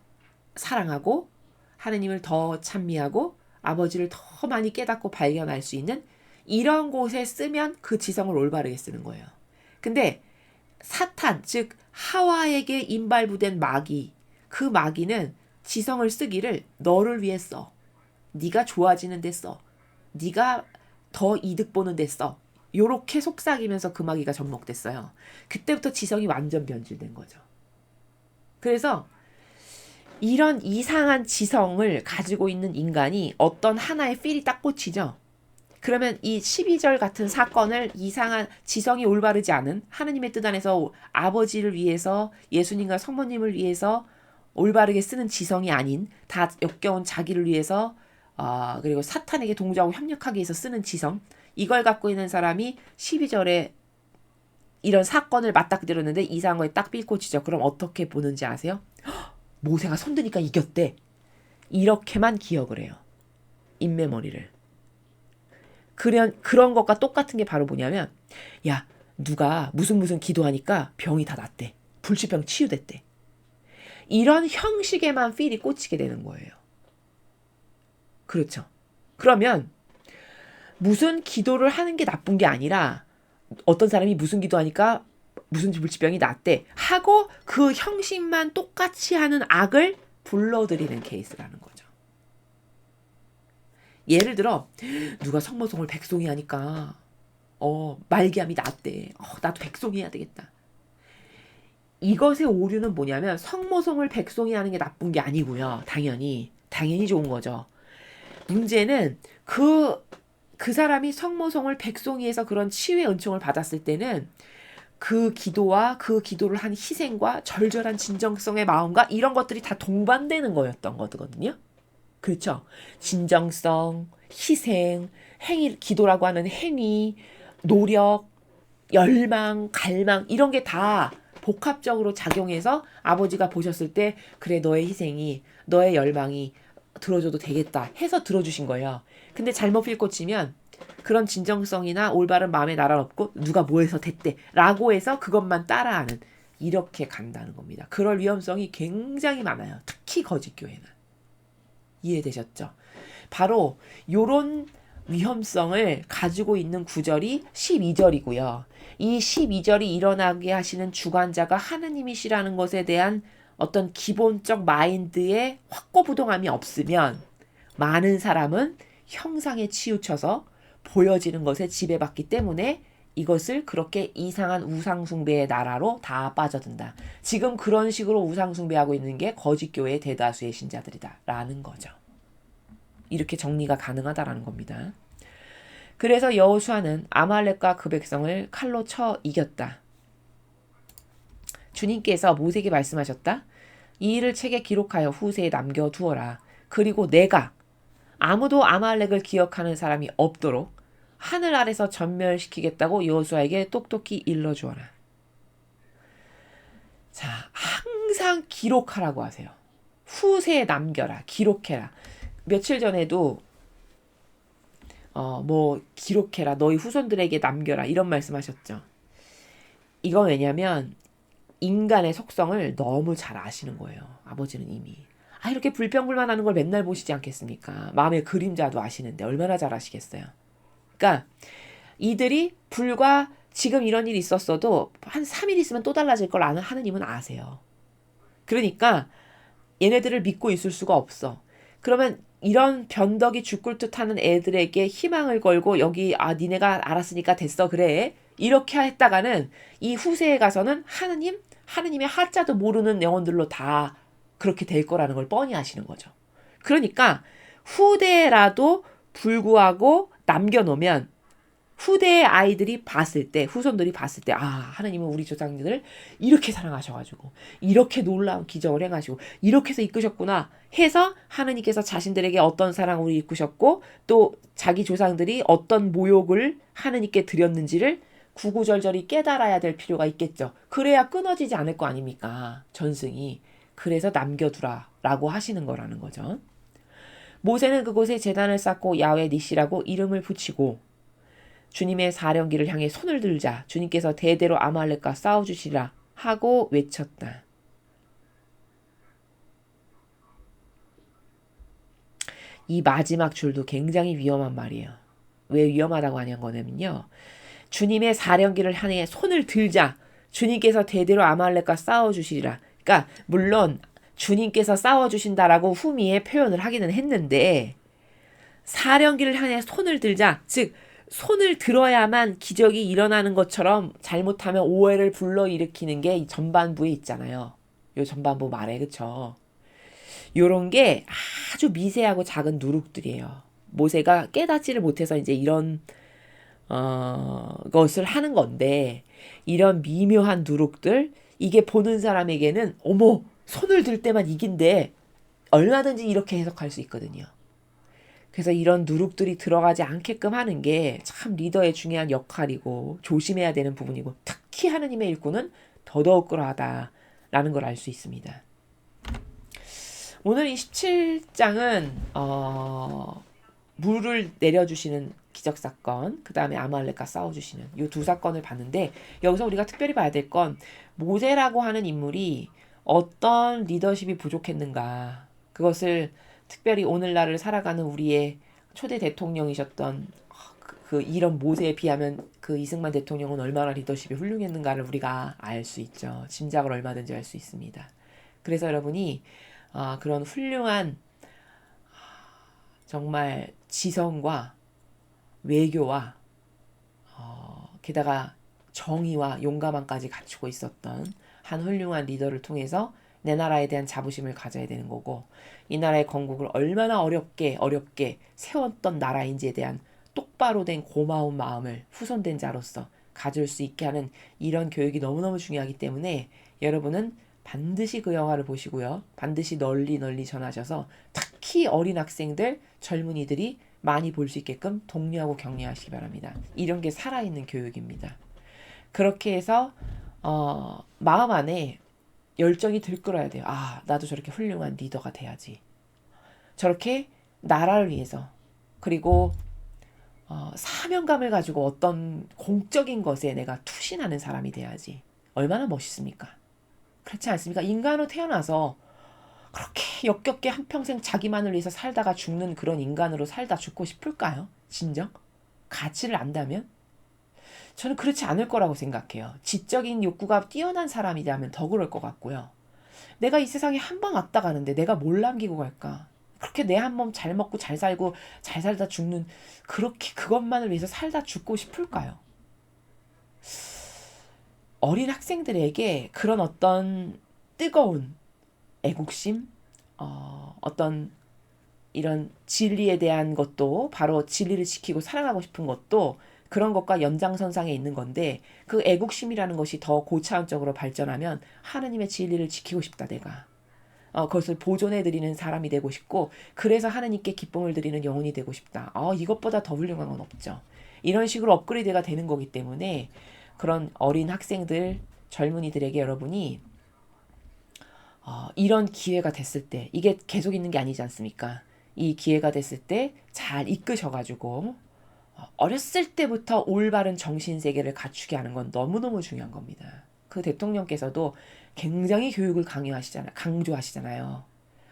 사랑하고, 하느님을 더 찬미하고, 아버지를 더 많이 깨닫고 발견할 수 있는 이런 곳에 쓰면 그 지성을 올바르게 쓰는 거예요. 근데 사탄, 즉 하와에게 인발부된 마귀, 그 마귀는 지성을 쓰기를 너를 위해 써. 네가 좋아지는 데 써. 네가 더 이득 보는 데 써. 요렇게 속삭이면서 그 마귀가 접목됐어요. 그때부터 지성이 완전 변질된 거죠. 그래서 이런 이상한 지성을 가지고 있는 인간이 어떤 하나의 필이 딱 꽂히죠. 그러면 이 12절 같은 사건을 이상한 지성이 올바르지 않은 하느님의 뜻 안에서 아버지를 위해서 예수님과 성모님을 위해서 올바르게 쓰는 지성이 아닌 다 역겨운 자기를 위해서 그리고 사탄에게 동조하고 협력하기 위해서 쓰는 지성, 이걸 갖고 있는 사람이 12절에 이런 사건을 맞닥뜨렸는데 이상한 거에 딱 빌 꽂히죠. 그럼 어떻게 보는지 아세요? 모세가 손드니까 이겼대. 이렇게만 기억을 해요. 인메모리를. 그런 것과 똑같은 게 바로 뭐냐면, 야, 누가 무슨 기도하니까 병이 다 낫대. 불치병 치유됐대. 이런 형식에만 필이 꽂히게 되는 거예요. 그렇죠. 그러면 무슨 기도를 하는 게 나쁜 게 아니라 어떤 사람이 무슨 기도하니까 무슨 불치병이 낫대 하고 그 형식만 똑같이 하는 악을 불러들이는 케이스라는 거죠. 예를 들어 누가 성모송을 백송이 하니까 말기암이 낫대. 나도 백송이 해야 되겠다. 이것의 오류는 뭐냐면 성모송을 백송이 하는 게 나쁜 게 아니고요. 당연히 좋은 거죠. 문제는 그 사람이 성모송을 백송이해서 그런 치유의 은총을 받았을 때는 그 기도와 그 기도를 한 희생과 절절한 진정성의 마음과 이런 것들이 다 동반되는 거였던 거거든요. 그렇죠? 진정성, 희생, 행위, 기도라고 하는 행위, 노력, 열망, 갈망 이런 게 다 복합적으로 작용해서 아버지가 보셨을 때 그래 너의 희생이 너의 열망이 들어줘도 되겠다 해서 들어주신 거예요. 근데 잘못 빌꽂히면 그런 진정성이나 올바른 마음의 나라 없고 누가 뭐 해서 됐대 라고 해서 그것만 따라하는 이렇게 간다는 겁니다. 그럴 위험성이 굉장히 많아요. 특히 거짓교회는. 이해되셨죠? 바로 요런 위험성을 가지고 있는 구절이 12절이고요. 이 12절이 일어나게 하시는 주관자가 하느님이시라는 것에 대한 어떤 기본적 마인드의 확고부동함이 없으면 많은 사람은 형상에 치우쳐서 보여지는 것에 지배받기 때문에 이것을 그렇게 이상한 우상숭배의 나라로 다 빠져든다. 지금 그런 식으로 우상숭배하고 있는 게 거짓교회의 대다수의 신자들이다라는 거죠. 이렇게 정리가 가능하다라는 겁니다. 그래서 여호수아는 아말렉과 그 백성을 칼로 쳐 이겼다. 주님께서 모세에게 말씀하셨다. 이 일을 책에 기록하여 후세에 남겨두어라. 그리고 내가 아무도 아말렉을 기억하는 사람이 없도록 하늘 아래서 전멸시키겠다고 여호수아에게 똑똑히 일러주어라. 자, 항상 기록하라고 하세요. 후세에 남겨라. 기록해라. 며칠 전에도 기록해라. 너희 후손들에게 남겨라. 이런 말씀하셨죠. 이건 왜냐면 인간의 속성을 너무 잘 아시는 거예요. 아버지는 이미. 이렇게 불평불만하는 걸 맨날 보시지 않겠습니까? 마음의 그림자도 아시는데 얼마나 잘 아시겠어요. 그러니까 이들이 불과 지금 이런 일이 있었어도 한 3일 있으면 또 달라질 걸 아는 하느님은 아세요. 그러니까 얘네들을 믿고 있을 수가 없어. 그러면 이런 변덕이 죽을 듯 하는 애들에게 희망을 걸고 여기 니네가 알았으니까 됐어 그래 이렇게 했다가는 이 후세에 가서는 하느님의 하자도 모르는 영혼들로 다 그렇게 될 거라는 걸 뻔히 아시는 거죠. 그러니까 후대라도 불구하고 남겨놓으면 후대의 아이들이 봤을 때, 후손들이 봤을 때, 하나님은 우리 조상들을 이렇게 사랑하셔가지고, 이렇게 놀라운 기적을 행하시고, 이렇게 해서 이끄셨구나 해서 하나님께서 자신들에게 어떤 사랑을 이끄셨고, 또 자기 조상들이 어떤 모욕을 하나님께 드렸는지를 구구절절히 깨달아야 될 필요가 있겠죠. 그래야 끊어지지 않을 거 아닙니까? 전승이. 그래서 남겨두라 라고 하시는 거라는 거죠. 모세는 그곳에 제단을 쌓고 야훼 니시라고 이름을 붙이고 주님의 사령기를 향해 손을 들자 주님께서 대대로 아말렉과 싸워주시라 하고 외쳤다. 이 마지막 줄도 굉장히 위험한 말이에요. 왜 위험하다고 하냐는 거냐면요. 주님의 사령기를 향해 손을 들자 주님께서 대대로 아말렉과 싸워주시리라. 그러니까 물론 주님께서 싸워주신다라고 후미에 표현을 하기는 했는데 사령기를 향해 손을 들자 즉 손을 들어야만 기적이 일어나는 것처럼 잘못하면 오해를 불러일으키는 게 이 전반부에 있잖아요. 요 전반부 말에 그쵸. 요런 게 아주 미세하고 작은 누룩들이에요. 모세가 깨닫지를 못해서 이제 이런 것을 하는 건데 이런 미묘한 누룩들 이게 보는 사람에게는 어머 손을 들 때만 이긴데 얼마든지 이렇게 해석할 수 있거든요. 그래서 이런 누룩들이 들어가지 않게끔 하는 게 참 리더의 중요한 역할이고 조심해야 되는 부분이고 특히 하느님의 일꾼은 더더욱 그러하다라는 걸 알 수 있습니다. 오늘 이 17장은 물을 내려주시는 기적사건 그 다음에 아말렉과 싸워주시는 이 두 사건을 봤는데 여기서 우리가 특별히 봐야 될 건 모세라고 하는 인물이 어떤 리더십이 부족했는가 그것을 특별히 오늘날을 살아가는 우리의 초대 대통령이셨던 이런 모세에 비하면 그 이승만 대통령은 얼마나 리더십이 훌륭했는가를 우리가 알 수 있죠. 짐작을 얼마든지 할 수 있습니다. 그래서 여러분이 그런 훌륭한 정말 지성과 외교와 게다가 정의와 용감함까지 갖추고 있었던 한 훌륭한 리더를 통해서 내 나라에 대한 자부심을 가져야 되는 거고 이 나라의 건국을 얼마나 어렵게 세웠던 나라인지에 대한 똑바로 된 고마운 마음을 후손된 자로서 가질 수 있게 하는 이런 교육이 너무너무 중요하기 때문에 여러분은 반드시 그 영화를 보시고요. 반드시 널리 전하셔서 특히 어린 학생들, 젊은이들이 많이 볼 수 있게끔 독려하고 격려하시기 바랍니다. 이런 게 살아있는 교육입니다. 그렇게 해서 마음 안에 열정이 들끓어야 돼요. 나도 저렇게 훌륭한 리더가 돼야지. 저렇게 나라를 위해서 그리고 사명감을 가지고 어떤 공적인 것에 내가 투신하는 사람이 돼야지. 얼마나 멋있습니까? 그렇지 않습니까? 인간으로 태어나서 그렇게 역겹게 한평생 자기만을 위해서 살다가 죽는 그런 인간으로 살다 죽고 싶을까요? 진정? 가치를 안다면? 저는 그렇지 않을 거라고 생각해요. 지적인 욕구가 뛰어난 사람이라면 더 그럴 것 같고요. 내가 이 세상에 한 번 왔다 가는데 내가 뭘 남기고 갈까? 그렇게 내 한 몸 잘 먹고 잘 살고 잘 살다 죽는 그렇게 그것만을 위해서 살다 죽고 싶을까요? 어린 학생들에게 그런 어떤 뜨거운 애국심, 어떤 이런 진리에 대한 것도 바로 진리를 지키고 살아가고 싶은 것도 그런 것과 연장선상에 있는 건데 그 애국심이라는 것이 더 고차원적으로 발전하면 하느님의 진리를 지키고 싶다 내가. 그것을 보존해 드리는 사람이 되고 싶고, 그래서 하느님께 기쁨을 드리는 영혼이 되고 싶다. 이것보다 더 훌륭한 건 없죠. 이런 식으로 업그레이드가 되는 거기 때문에 그런 어린 학생들, 젊은이들에게 여러분이 이런 기회가 됐을 때, 이게 계속 있는 게 아니지 않습니까? 이 기회가 됐을 때 잘 이끄셔가지고 어렸을 때부터 올바른 정신세계를 갖추게 하는 건 너무너무 중요한 겁니다. 그 대통령께서도 굉장히 교육을 강조하시잖아요.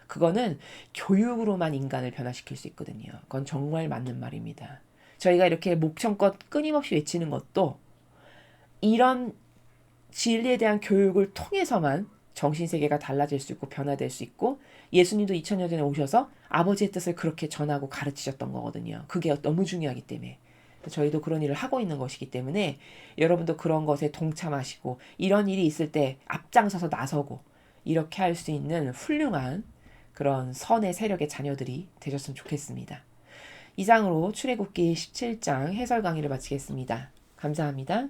그거는 교육으로만 인간을 변화시킬 수 있거든요. 그건 정말 맞는 말입니다. 저희가 이렇게 목청껏 끊임없이 외치는 것도 이런 진리에 대한 교육을 통해서만 정신세계가 달라질 수 있고 변화될 수 있고, 예수님도 2000년 전에 오셔서 아버지의 뜻을 그렇게 전하고 가르치셨던 거거든요. 그게 너무 중요하기 때문에. 저희도 그런 일을 하고 있는 것이기 때문에 여러분도 그런 것에 동참하시고, 이런 일이 있을 때 앞장서서 나서고 이렇게 할 수 있는 훌륭한 그런 선의 세력의 자녀들이 되셨으면 좋겠습니다. 이상으로 출애굽기 17장 해설 강의를 마치겠습니다. 감사합니다.